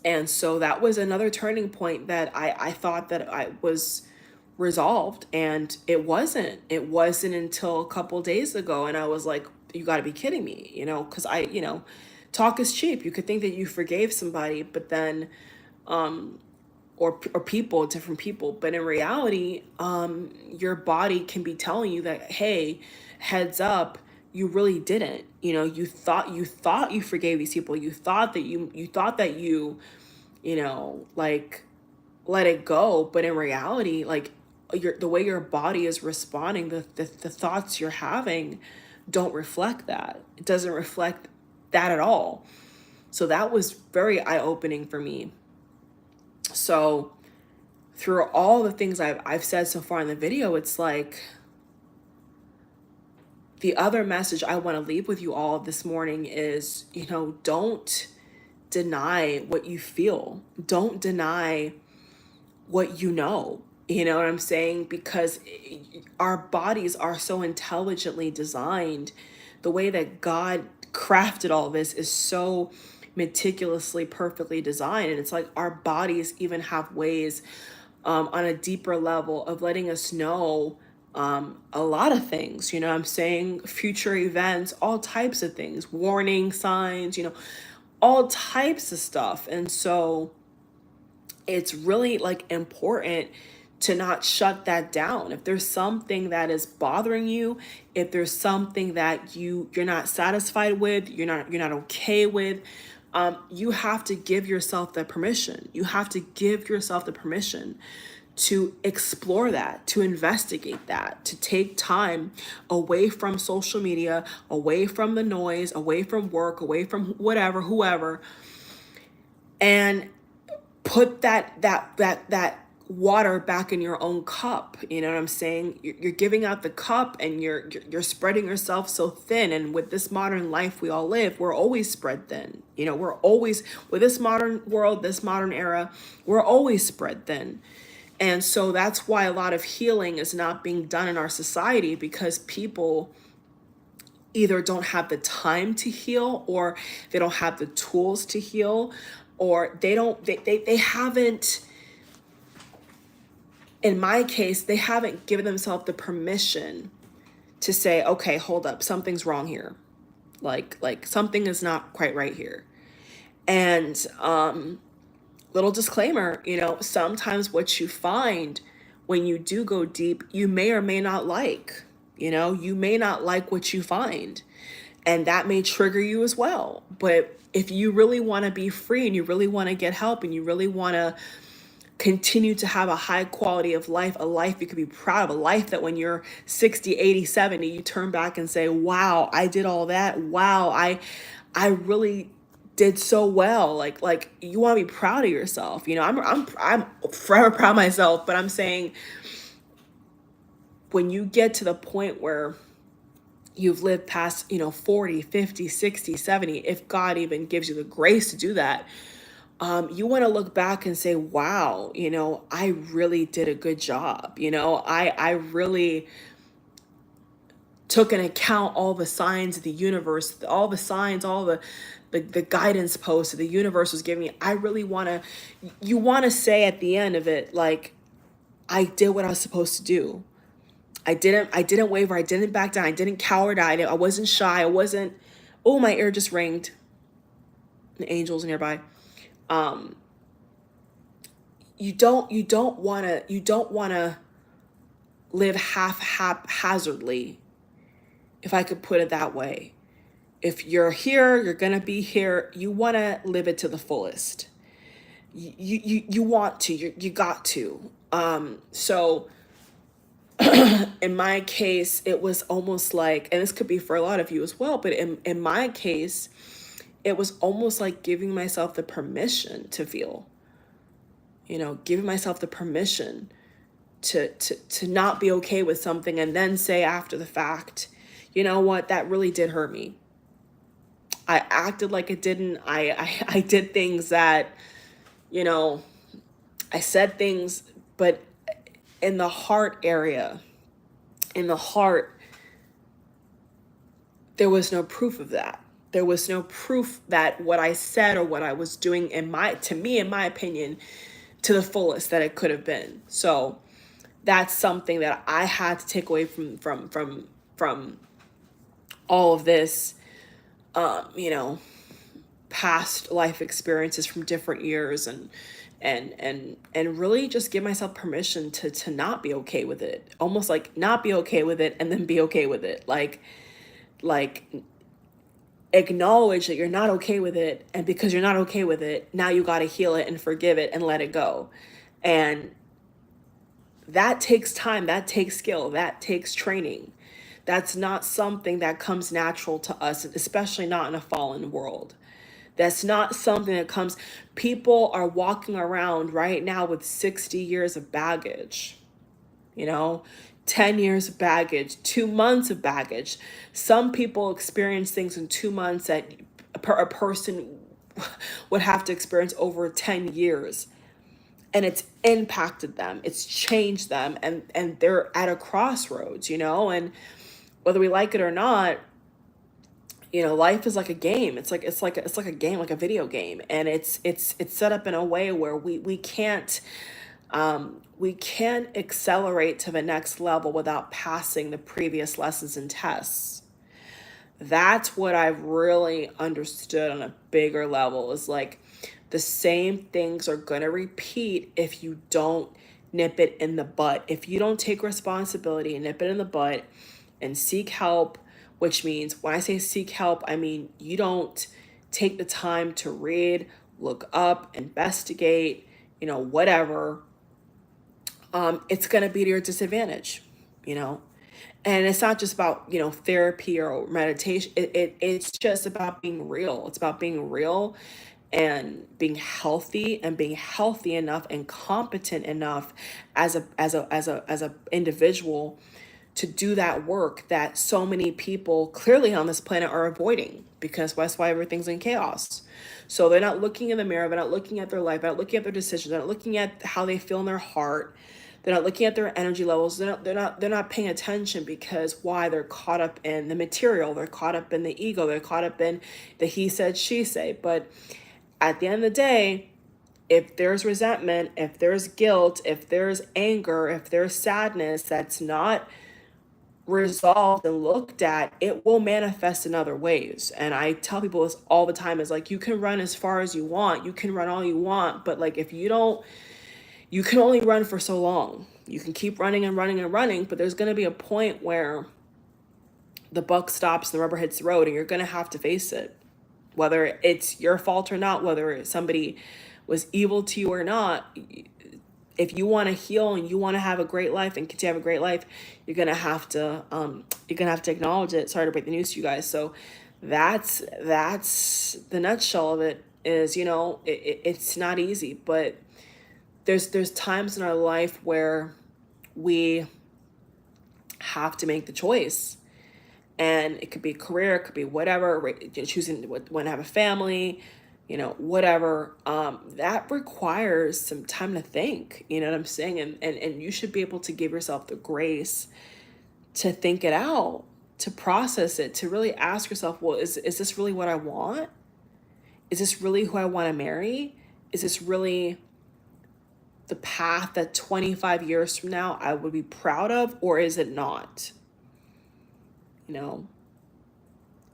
And so that was another turning point that I thought that I was resolved, and it wasn't until a couple days ago. And I was like, you got to be kidding me, because talk is cheap. You could think that you forgave somebody, but then or people, different people, but in reality, your body can be telling you that, hey, heads up, you really didn't. You know, you thought you forgave these people. You thought that you know, like, let it go. But in reality, like, the way your body is responding, the thoughts you're having don't reflect that. It doesn't reflect that at all. So that was very eye-opening for me. So through all the things I've said so far in the video, it's like, the other message I want to leave with you all this morning is, you know, don't deny what you feel. Don't deny what you know. You know what I'm saying? Because our bodies are so intelligently designed. The way that God crafted all this is so meticulously, perfectly designed. And it's like our bodies even have ways on a deeper level of letting us know a lot of things. You know what I'm saying? Future events, all types of things, warning signs, you know, all types of stuff. And so it's really like important to not shut that down. If there's something that is bothering you, if there's something that you're not satisfied with, you're not okay with, you have to give yourself the permission. You have to give yourself the permission to explore that, to investigate that, to take time away from social media, away from the noise, away from work, away from whatever, whoever, and put that water back in your own cup. You know what I'm saying? You're giving out the cup, and you're spreading yourself so thin. And with this modern life we all live, we're always spread thin. You know, we're always, with this modern world, this modern era, we're always spread thin. And so that's why a lot of healing is not being done in our society, because people either don't have the time to heal, or they don't have the tools to heal, or they haven't, in my case, they haven't given themselves the permission to say, okay, hold up, something's wrong here. Like something is not quite right here. And little disclaimer, you know, sometimes what you find when you do go deep, you may or may not like. You know, you may not like what you find, and that may trigger you as well. But if you really want to be free, and you really want to get help, and you really want to continue to have a high quality of life, a life you could be proud of, a life that when you're 60, 80, 70, you turn back and say, wow, I did all that. Wow, I really did so well. Like you want to be proud of yourself. You know, I'm forever proud of myself, but I'm saying, when you get to the point where you've lived past, you know, 40, 50, 60, 70, if God even gives you the grace to do that, you want to look back and say, wow, you know, I really did a good job. You know, I really took into account all the signs of the universe, all the signs, all the guidance posts that the universe was giving me. I really you want to say at the end of it, like, I did what I was supposed to do. I didn't waver. I didn't back down. I didn't cower. I wasn't shy. I wasn't, oh, my ear just ringed. The angels nearby. You don't want to live haphazardly, if I could put it that way. If you're here, you're going to be here. You want to live it to the fullest. You want to, you got to. So in my case, it was almost like, and this could be for a lot of you as well, but in my case, it was almost like giving myself the permission to feel, you know, giving myself the permission to not be okay with something, and then say after the fact, you know what, that really did hurt me. I acted like it didn't. I did things that, you know, I said things, but in the heart area, in the heart, there was no proof of that. There was no proof that what I said or what I was doing, in my opinion, to the fullest that it could have been. So that's something that I had to take away from all of this, you know, past life experiences from different years, and really just give myself permission to not be okay with it. Almost like not be okay with it and then be okay with it. Like, like acknowledge that you're not okay with it, and because you're not okay with it, now you got to heal it and forgive it and let it go. And that takes time, that takes skill, that takes training. That's not something that comes natural to us, especially not in a fallen world. That's not something that comes. People are walking around right now with 60 years of baggage, 10 years of baggage, 2 months of baggage. Some people experience things in 2 months that a person would have to experience over 10 years. And it's impacted them, it's changed them, and they're at a crossroads, and whether we like it or not, life is like a game. It's like a game, like a video game, and it's set up in a way where we can't accelerate to the next level without passing the previous lessons and tests. That's what I've really understood on a bigger level, is like the same things are going to repeat if you don't nip it in the butt. If you don't take responsibility and nip it in the butt and seek help, which means when I say seek help, I mean you don't take the time to read, look up, investigate, whatever, it's going to be to your disadvantage, And it's not just about, therapy or meditation. It's just about being real. It's about being real and being healthy, and being healthy enough and competent enough as a individual to do that work that so many people clearly on this planet are avoiding, because that's why everything's in chaos. So they're not looking in the mirror, they're not looking at their life, they're not looking at their decisions, they're not looking at how they feel in their heart, they're not looking at their energy levels, they're not paying attention, because why? They're caught up in the material, they're caught up in the ego, they're caught up in the he said, she say. But at the end of the day, if there's resentment, if there's guilt, if there's anger, if there's sadness that's not resolved and looked at, it will manifest in other ways. And I tell people this all the time, is like, you can run as far as you want, you can run all you want, but like, if you don't, you can only run for so long. You can keep running and running and running, but there's going to be a point where the buck stops and the rubber hits the road, and you're going to have to face it, whether it's your fault or not, whether somebody was evil to you or not. If you want to heal and you want to have a great life and continue to have a great life, you're gonna have to acknowledge it. Sorry to break the news to you guys. So that's the nutshell of it. Is it's not easy, but there's times in our life where we have to make the choice, and it could be career, it could be whatever, choosing when to have a family, whatever, that requires some time to think, you know what I'm saying? And you should be able to give yourself the grace to think it out, to process it, to really ask yourself, well, is this really what I want? Is this really who I want to marry? Is this really the path that 25 years from now I would be proud of, or is it not? And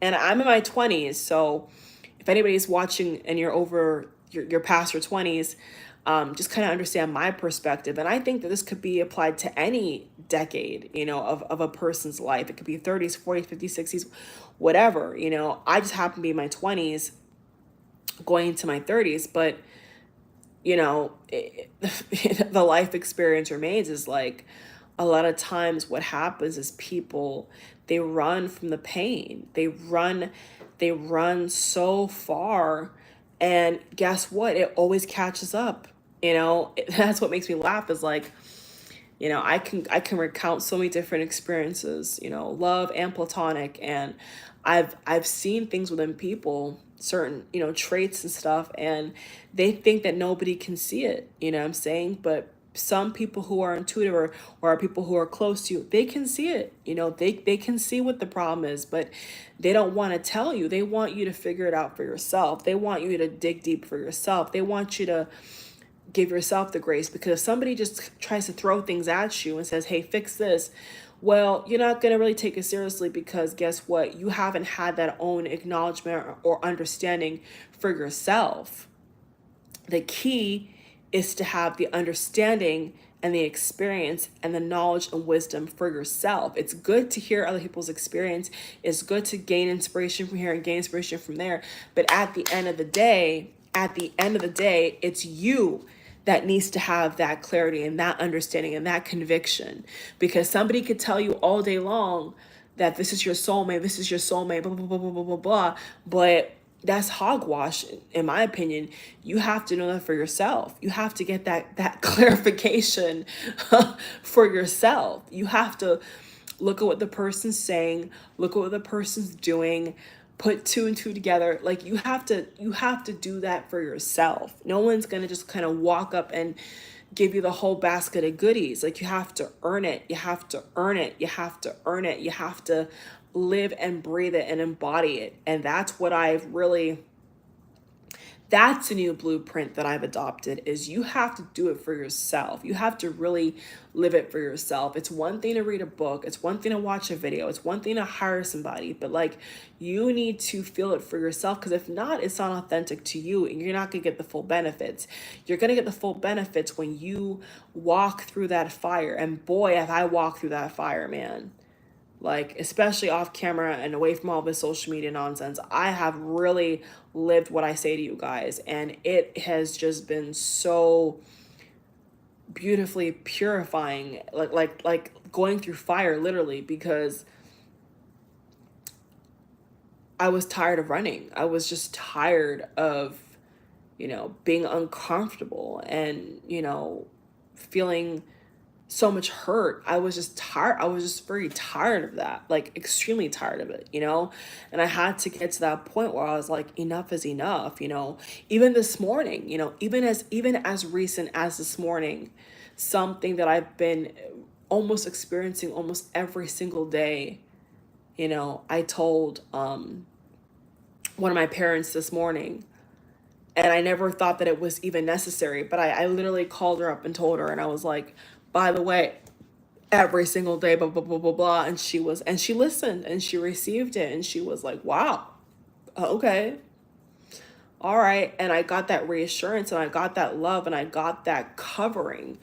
I'm in my 20s, so if anybody's watching and you're past your 20s, just kind of understand my perspective. And I think that this could be applied to any decade, of a person's life. It could be 30s, 40s, 50s, 60s, whatever, I just happen to be in my 20s going into my 30s, but, the life experience remains, is like, a lot of times what happens is people, they run from the pain. They run so far, and guess what? It always catches up. That's what makes me laugh, is like, I can recount so many different experiences, love and platonic, and I've seen things within people, certain, traits and stuff, and they think that nobody can see it, what I'm saying? But some people who are intuitive, or are people who are close to you, they can see it, they can see what the problem is, but they don't want to tell you. They want you to figure it out for yourself. They want you to dig deep for yourself. They want you to give yourself the grace, because if somebody just tries to throw things at you and says, hey, fix this, well, you're not going to really take it seriously, because guess what? You haven't had that own acknowledgement or understanding for yourself. The key is to have the understanding and the experience and the knowledge and wisdom for yourself. It's good to hear other people's experience. It's good to gain inspiration from here and gain inspiration from there. But at the end of the day, it's you that needs to have that clarity and that understanding and that conviction. Because somebody could tell you all day long that this is your soulmate, blah, blah, blah, blah, blah, blah, blah. But that's hogwash, in my opinion. You have to know that for yourself. You have to get that clarification for yourself. You have to look at what the person's saying, look at what the person's doing, put two and two together. Like you have to do that for yourself. No one's gonna just kind of walk up and give you the whole basket of goodies. Like you have to earn it. You have to earn it. You have to earn it. You have to live and breathe it and embody it. And that's what that's a new blueprint that I've adopted, is you have to do it for yourself. You have to really live it for yourself. It's one thing to read a book. It's one thing to watch a video. It's one thing to hire somebody, but like you need to feel it for yourself, because if not, it's not authentic to you and you're not going to get the full benefits. You're going to get the full benefits when you walk through that fire. And boy, have I walked through that fire, man. Like, especially off camera and away from all this social media nonsense, I have really lived what I say to you guys. And it has just been so beautifully purifying, like going through fire, literally, because I was tired of running. I was just tired of, being uncomfortable and, feeling so much hurt. I was just tired. I was just very tired of that, like extremely tired of it, and I had to get to that point where I was like, enough is enough, even this morning, even as recent as this morning, something that I've been almost experiencing almost every single day. I told one of my parents this morning, and I never thought that it was even necessary, but I literally called her up and told her, and I was like, by the way, every single day, blah, blah, blah, blah, blah. And she listened and she received it. And she was like, wow, okay. All right. And I got that reassurance and I got that love and I got that covering.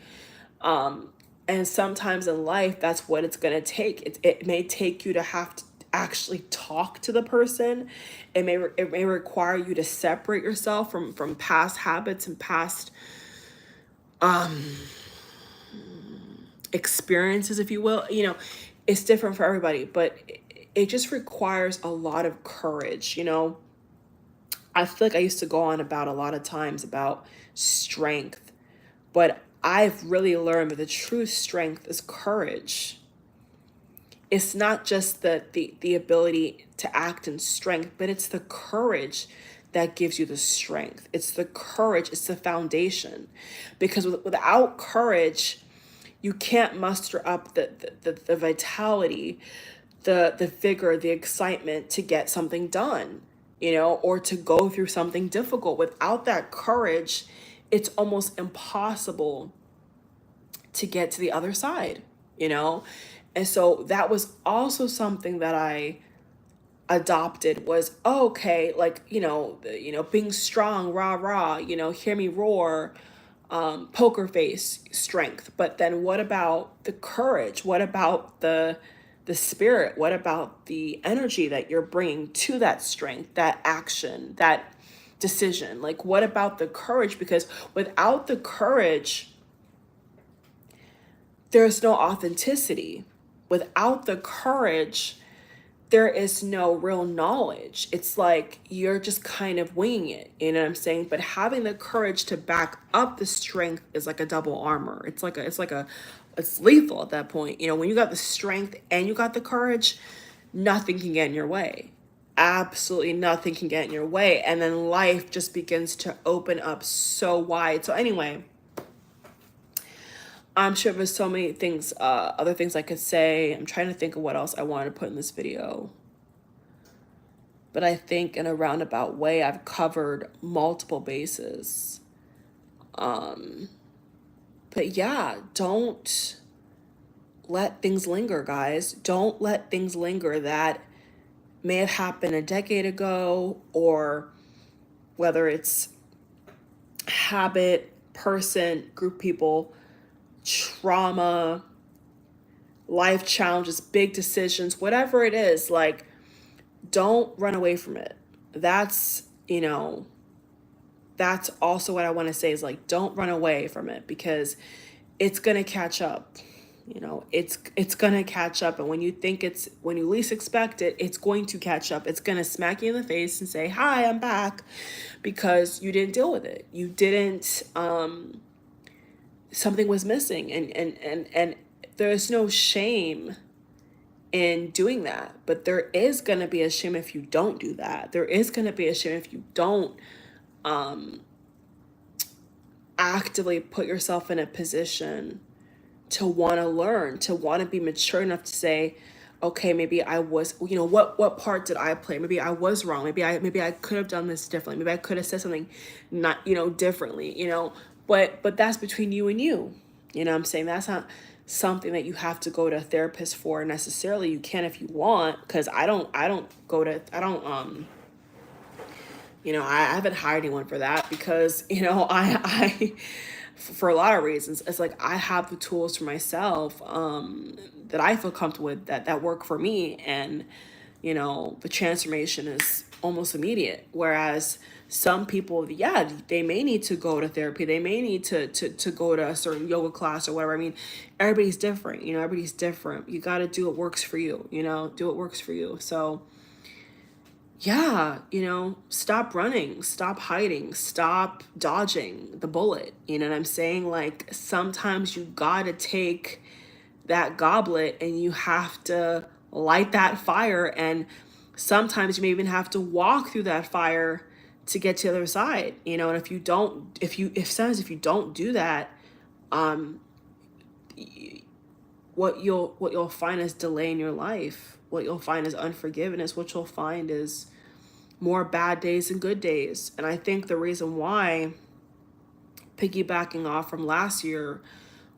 And sometimes in life, that's what it's going to take. It may take you to have to actually talk to the person. It may require you to separate yourself from past habits and past, experiences, if you will. It's different for everybody, but it just requires a lot of courage. I feel like I used to go on about a lot of times about strength, but I've really learned that the true strength is courage. It's not just the ability to act in strength, but it's the courage that gives you the strength. It's the courage, it's the foundation, because without courage, you can't muster up the vitality, the vigor, the excitement to get something done, or to go through something difficult. Without that courage, it's almost impossible to get to the other side, And so that was also something that I adopted, was, okay, like, being strong, rah, rah, hear me roar, poker face strength. But then what about the courage? What about the spirit? What about the energy that you're bringing to that strength, that action, that decision? Like, what about the courage? Because without the courage, there's no authenticity. Without the courage, there is no real knowledge. It's like you're just kind of winging it, you know what I'm saying? But having the courage to back up the strength is like a double armor. It's lethal at that point. When you got the strength and you got the courage, nothing can get in your way. Absolutely nothing can get in your way. And then life just begins to open up so wide. So anyway, I'm sure there's so many things, other things I could say. I'm trying to think of what else I wanted to put in this video. But I think in a roundabout way, I've covered multiple bases. But yeah, don't let things linger, guys. Don't let things linger that may have happened a decade ago, or whether it's habit, person, group of people, trauma, life challenges, big decisions, whatever it is, like, don't run away from it. That's, that's also what I want to say is, like, don't run away from it, because it's going to catch up. It's going to catch up. And when you least expect it, it's going to catch up. It's going to smack you in the face and say, hi, I'm back, because you didn't deal with it. You didn't, something was missing, and there's no shame in doing that, but there is going to be a shame if you don't do that. There is going to be a shame if you don't actively put yourself in a position to want to learn, to want to be mature enough to say, okay, maybe I was, what part did I play? Maybe I was wrong. Maybe I could have done this differently. Maybe I could have said something not, differently, but that's between you and you. You know what I'm saying? That's not something that you have to go to a therapist for necessarily. You can if you want, because I haven't hired anyone for that, because, I for a lot of reasons, it's like I have the tools for myself that I feel comfortable with, that work for me. And, the transformation is almost immediate. Whereas some people, yeah, they may need to go to therapy. They may need to go to a certain yoga class or whatever. I mean, everybody's different, everybody's different. You got to do what works for you, do what works for you. So yeah, stop running, stop hiding, stop dodging the bullet. You know what I'm saying? Like, sometimes you gotta take that goblet and you have to light that fire. And sometimes you may even have to walk through that fire to get to the other side, and if you don't do that, what you'll find is delay in your life. What you'll find is unforgiveness. What you'll find is more bad days and good days. And I think the reason why, piggybacking off from last year,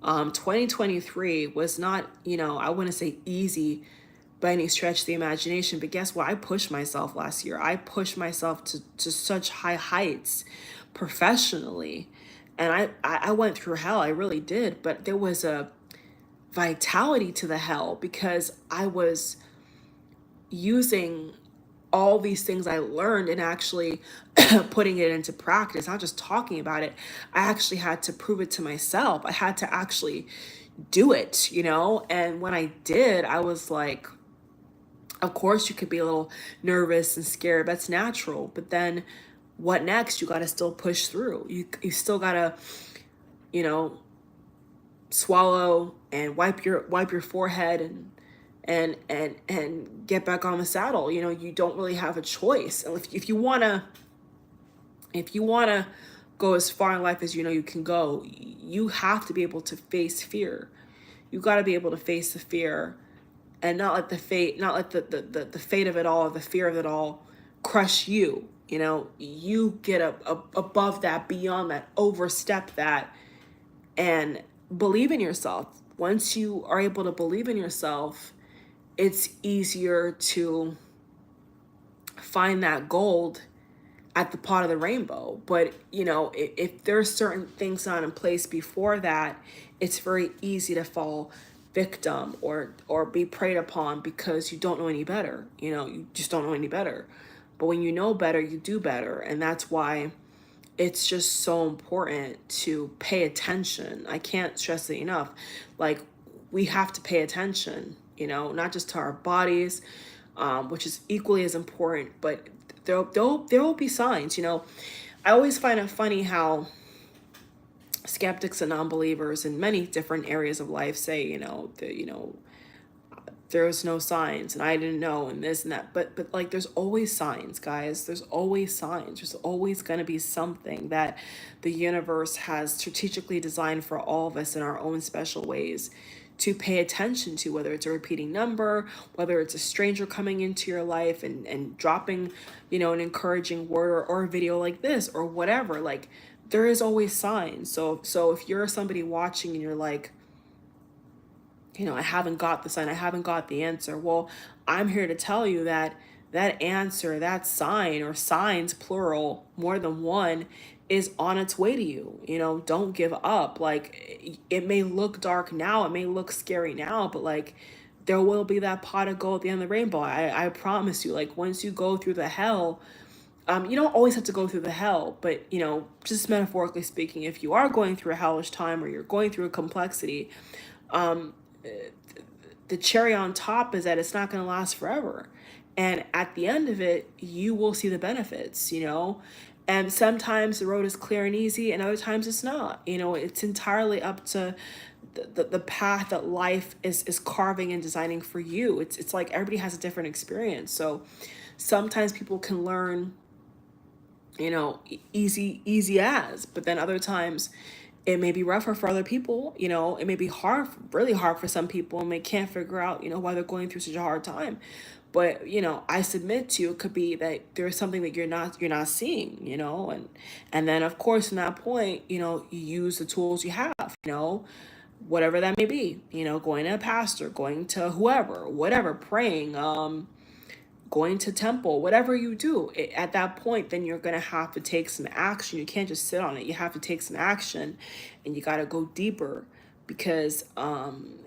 2023 was not, I wouldn't say easy by any stretch of the imagination, but guess what? I pushed myself last year. I pushed myself to such high heights professionally. And I went through hell. I really did. But there was a vitality to the hell, because I was using all these things I learned and actually putting it into practice, not just talking about it. I actually had to prove it to myself. I had to actually do it, And when I did, I was like, of course you could be a little nervous and scared. That's natural. But then what next? You got to still push through. You still got to, swallow and wipe your forehead and get back on the saddle. You don't really have a choice. And if you wanna go as far in life as you can go, you have to be able to face fear. You got to be able to face the fear, and not let the fate of it all, or the fear of it all, crush you. You get above that, beyond that, overstep that, and believe in yourself. Once you are able to believe in yourself, it's easier to find that gold at the pot of the rainbow. But, if there's certain things not in place before that, it's very easy to fall victim or be preyed upon, because you don't know any better. You just don't know any better. But when you know better, you do better. And that's why it's just so important to pay attention. I can't stress it enough. Like, we have to pay attention, not just to our bodies, which is equally as important, but there will be signs. I always find it funny how skeptics and non-believers in many different areas of life say, there's no signs, and I didn't know, and this and that. But like, there's always signs, guys. There's always signs. There's always going to be something that the universe has strategically designed for all of us in our own special ways to pay attention to, whether it's a repeating number, whether it's a stranger coming into your life and dropping, an encouraging word, or a video like this, or whatever. Like, there is always signs. So if you're somebody watching and you're like, I haven't got the sign, I haven't got the answer. Well, I'm here to tell you that that answer, that sign, or signs, plural, more than one, is on its way to you. You know, don't give up. Like, it may look dark now, it may look scary now, but like, there will be that pot of gold at the end of the rainbow. I promise you. Like, once you go through the hell, you don't always have to go through the hell, but, you know, just metaphorically speaking, if you are going through a hellish time or you're going through a complexity, the cherry on top is that it's not going to last forever. And at the end of it, you will see the benefits, you know? And sometimes the road is clear and easy, and other times it's not. You know, it's entirely up to the path that life is carving and designing for you. It's like everybody has a different experience. So sometimes people can learn, you know, easy as, but then other times it may be rougher for other people. You know, it may be hard, really hard for some people, and they can't figure out, you know, why they're going through such a hard time. But, you know, I submit to you, it could be that there's something that you're not seeing, you know, and then of course from that point, you know, you use the tools you have, you know, whatever that may be, you know, going to a pastor, going to whoever, whatever, praying, going to temple, whatever you do, at that point, then you're going to have to take some action. You can't just sit on it. You have to take some action, and you got to go deeper, because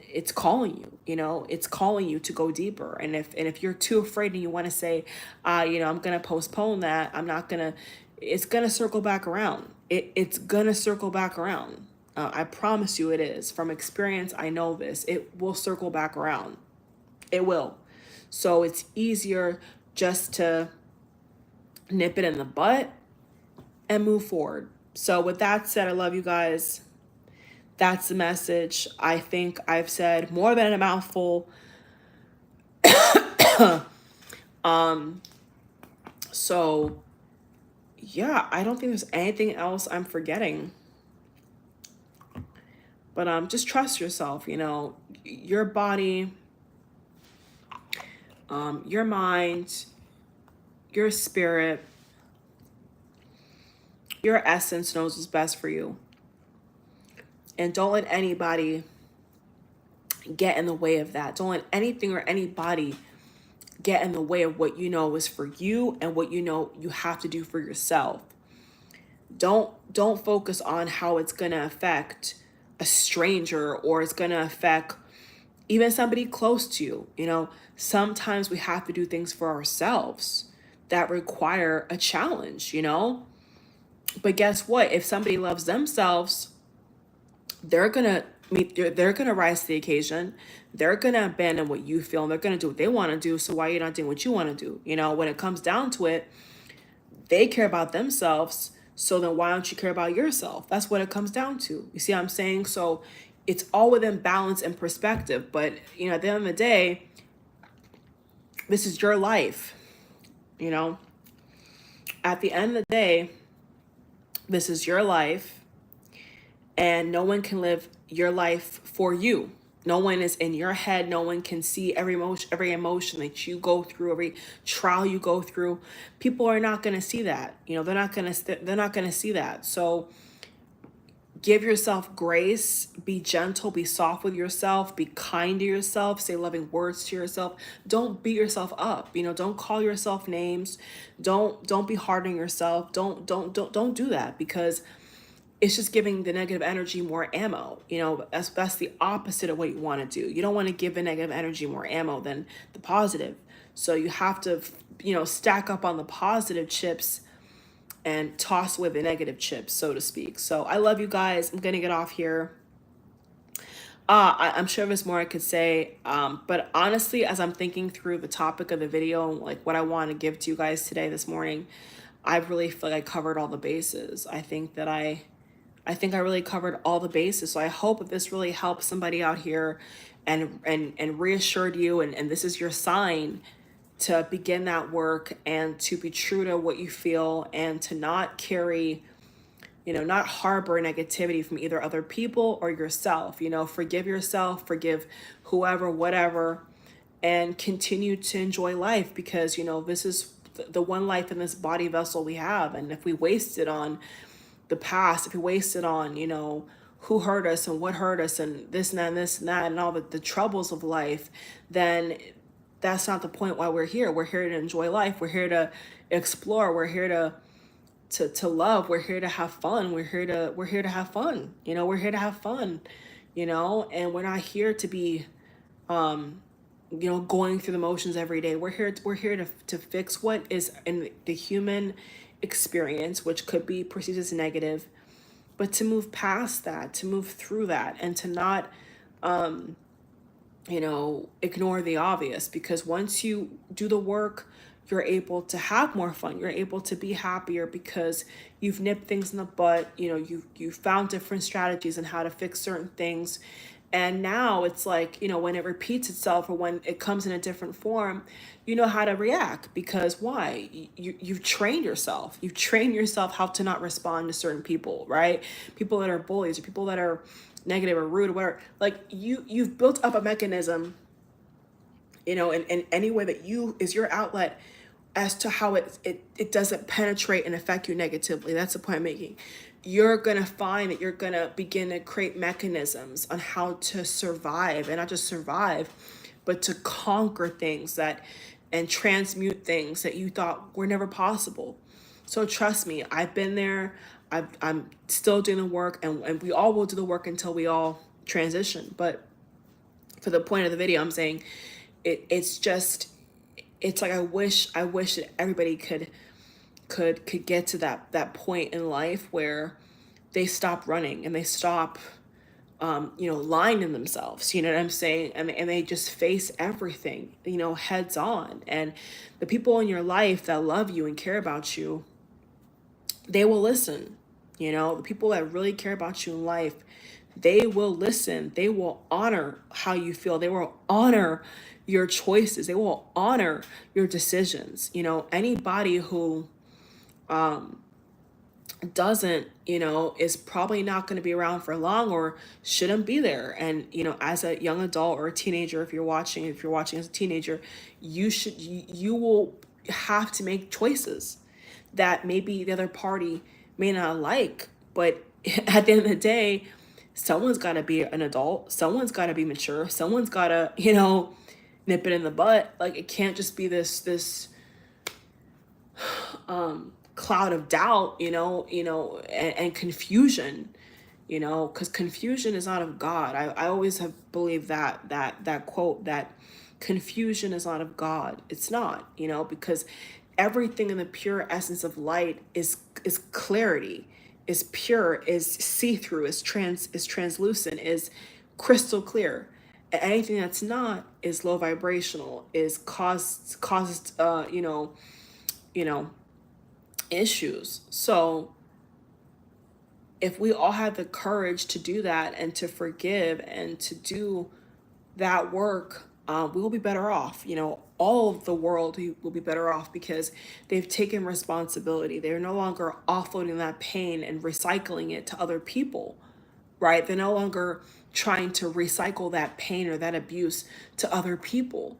it's calling you, you know, it's calling you to go deeper. And if you're too afraid and you want to say, you know, I'm going to postpone that, I'm not going to, it's going to circle back around. It's going to circle back around. I promise you it is. From experience, I know this. It will circle back around. It will. So it's easier just to nip it in the butt and move forward. So with that said, I love you guys. That's the message. I think I've said more than a mouthful. So yeah, I don't think there's anything else I'm forgetting. But just trust yourself, you know, your body, your mind, your spirit, your essence knows what's best for you. And don't let anybody get in the way of that. Don't let anything or anybody get in the way of what you know is for you and what you know you have to do for yourself. Don't focus on how it's going to affect a stranger, or it's going to affect even somebody close to you. You know, sometimes we have to do things for ourselves that require a challenge, you know? But guess what? If somebody loves themselves, they're going to rise to the occasion. They're going to abandon what you feel, and they're going to do what they want to do. So why are you not doing what you want to do? You know, when it comes down to it, they care about themselves. So then why don't you care about yourself? That's what it comes down to. You see what I'm saying? So it's all within balance and perspective. But, you know, at the end of the day, this is your life. You know, at the end of the day, this is your life, and no one can live your life for you. No one is in your head. No one can see every emotion that you go through, every trial you go through. People are not going to see that. You know, they're not going to see that. So give yourself grace, be gentle, be soft with yourself, be kind to yourself, say loving words to yourself. Don't beat yourself up. You know, don't call yourself names. Don't be hard on yourself. Don't do that, because it's just giving the negative energy more ammo. You know, that's the opposite of what you want to do. You don't want to give the negative energy more ammo than the positive. So you have to, you know, stack up on the positive chips and toss with the negative chips, so to speak. So I love you guys. I'm gonna get off here. I'm sure there's more I could say, but honestly, as I'm thinking through the topic of the video, like what I want to give to you guys today, this morning, I really feel like I covered all the bases. I think I really covered all the bases. So I hope that this really helps somebody out here and reassured you, and this is your sign to begin that work and to be true to what you feel, and to not carry, you know, not harbor negativity from either other people or yourself. You know, forgive yourself, forgive whoever, whatever, and continue to enjoy life, because, you know, this is the one life in this body vessel we have. And if we waste it on the past, if we waste it on, you know, who hurt us and what hurt us and this and that and this and that and all the troubles of life, then that's not the point why we're here. We're here to enjoy life. We're here to explore. We're here to love. We're here to have fun. We're here to have fun. You know, we're here to have fun, you know, and we're not here to be, you know, going through the motions every day. We're here to fix what is in the human experience, which could be perceived as negative, but to move past that, to move through that, and to not, you know, ignore the obvious, because once you do the work, you're able to have more fun. You're able to be happier because you've nipped things in the butt. You know, you found different strategies on how to fix certain things. And now it's like, you know, when it repeats itself or when it comes in a different form, you know how to react, because why? You've trained yourself. You've trained yourself how to not respond to certain people, right? People that are bullies or people that are negative or rude or whatever. Like you've built up a mechanism, you know, in any way that you is your outlet, as to how it doesn't penetrate and affect you negatively. That's the point I'm making. You're going to find that you're going to begin to create mechanisms on how to survive, and not just survive, but to conquer things that and transmute things that you thought were never possible. So trust me, I've been there. I'm still doing the work, and we all will do the work until we all transition. But for the point of the video, I'm saying it's just, it's like I wish that everybody could get to that point in life where they stop running and they stop you know, lying to themselves, you know what I'm saying? And they just face everything, you know, heads on. And the people in your life that love you and care about you, they will listen. You know, the people that really care about you in life, they will listen. They will honor how you feel. They will honor your choices. They will honor your decisions. You know, anybody who doesn't, you know, is probably not going to be around for long or shouldn't be there. And, you know, as a young adult or a teenager, if you're watching as a teenager, you will have to make choices that maybe the other party may not like. But at the end of the day, someone's got to be an adult. Someone's got to be mature. Someone's got to, you know, nip it in the butt. Like, it can't just be this cloud of doubt, you know, and confusion, you know, because confusion is not of God. I always have believed that quote, that confusion is not of God. It's not, you know, because everything in the pure essence of light is clarity, is pure, is see-through, is translucent, is crystal clear. And anything that's not is low vibrational, is caused you know, issues. So if we all have the courage to do that and to forgive and to do that work, we will be better off. You know, all of the world will be better off because they've taken responsibility. They're no longer offloading that pain and recycling it to other people, right? They're no longer trying to recycle that pain or that abuse to other people.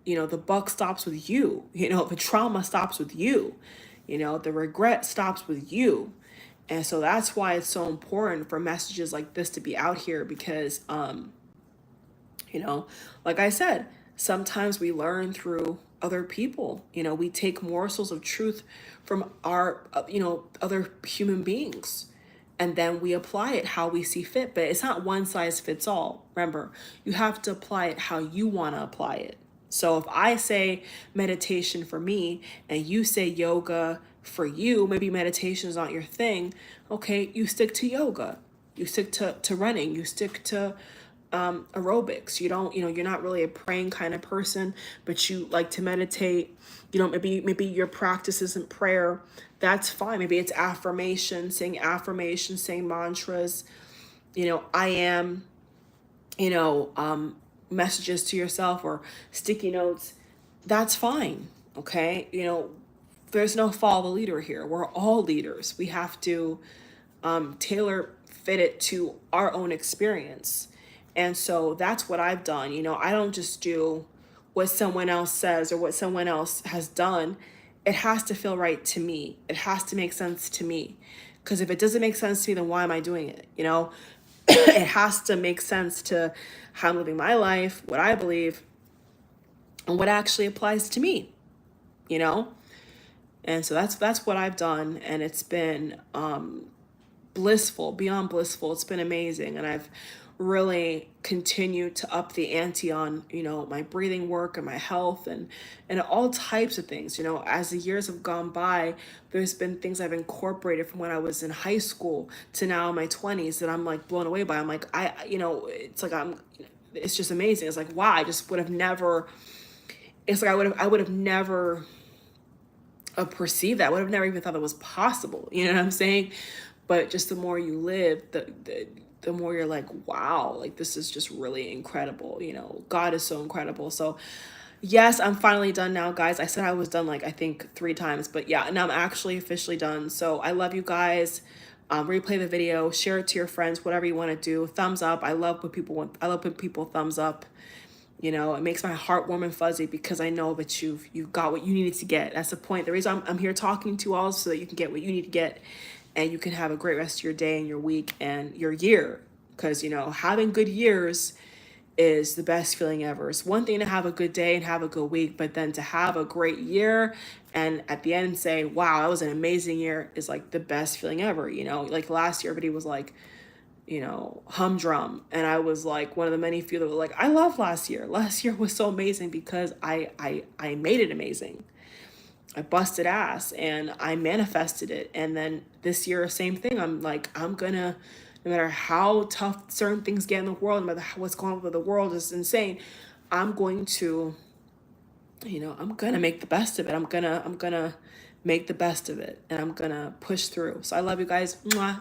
You know, the buck stops with you. You know, the trauma stops with you. You know, the regret stops with you. And so that's why it's so important for messages like this to be out here, because, you know, like I said, sometimes we learn through other people. You know, we take morsels of truth from our, you know, other human beings, and then we apply it how we see fit. But it's not one size fits all. Remember, you have to apply it how you want to apply it. So if I say meditation for me and you say yoga for you, maybe meditation is not your thing. Okay, you stick to yoga. You stick to running. You stick to aerobics. You don't, you know, you're not really a praying kind of person, but you like to meditate. You know, maybe your practice isn't prayer. That's fine. Maybe it's affirmation, saying mantras. You know, I am, you know, messages to yourself or sticky notes. That's fine. Okay, you know, there's no follow the leader here. We're all leaders. We have to tailor fit it to our own experience. And so that's what I've done. You know, I don't just do what someone else says or what someone else has done. It has to feel right to me. It has to make sense to me. Because if it doesn't make sense to me, then why am I doing it? You know, it has to make sense to how I'm living my life, what I believe, and what actually applies to me, you know? And so that's what I've done, and it's been blissful, beyond blissful. It's been amazing, and I've really continued to up the ante on, you know, my breathing work and my health and all types of things. You know, as the years have gone by, there's been things I've incorporated from when I was in high school to now in my 20s that I'm like blown away by. I'm like, you know, it's like it's just amazing. It's like, wow, I just would have never, it's like I would have never perceived that. I would have never even thought that was possible. You know what I'm saying? But just the more you live, the more you're like, wow, like this is just really incredible. You know, God is so incredible. So yes, I'm finally done now, guys. I said I was done like I think 3 times, but yeah, now I'm actually officially done. So I love you guys. Replay the video, share it to your friends, whatever you want to do. Thumbs up. I love when people thumbs up. You know, it makes my heart warm and fuzzy because I know that you've got what you needed to get. That's the point. The reason I'm here talking to you all is so that you can get what you need to get, and you can have a great rest of your day and your week and your year. Because, you know, having good years is the best feeling ever. It's one thing to have a good day and have a good week, but then to have a great year and at the end say, wow, that was an amazing year, is like the best feeling ever. You know, like last year, everybody was like, you know, humdrum. And I was like one of the many few that were like, I love last year. Last year was so amazing because I made it amazing. I busted ass and I manifested it. And then this year, same thing. I'm like, I'm gonna, no matter how tough certain things get in the world, no matter what's going on with the world is insane, I'm going to, you know, I'm gonna make the best of it. I'm gonna make the best of it, and I'm gonna push through. So I love you guys. Mwah. Bye.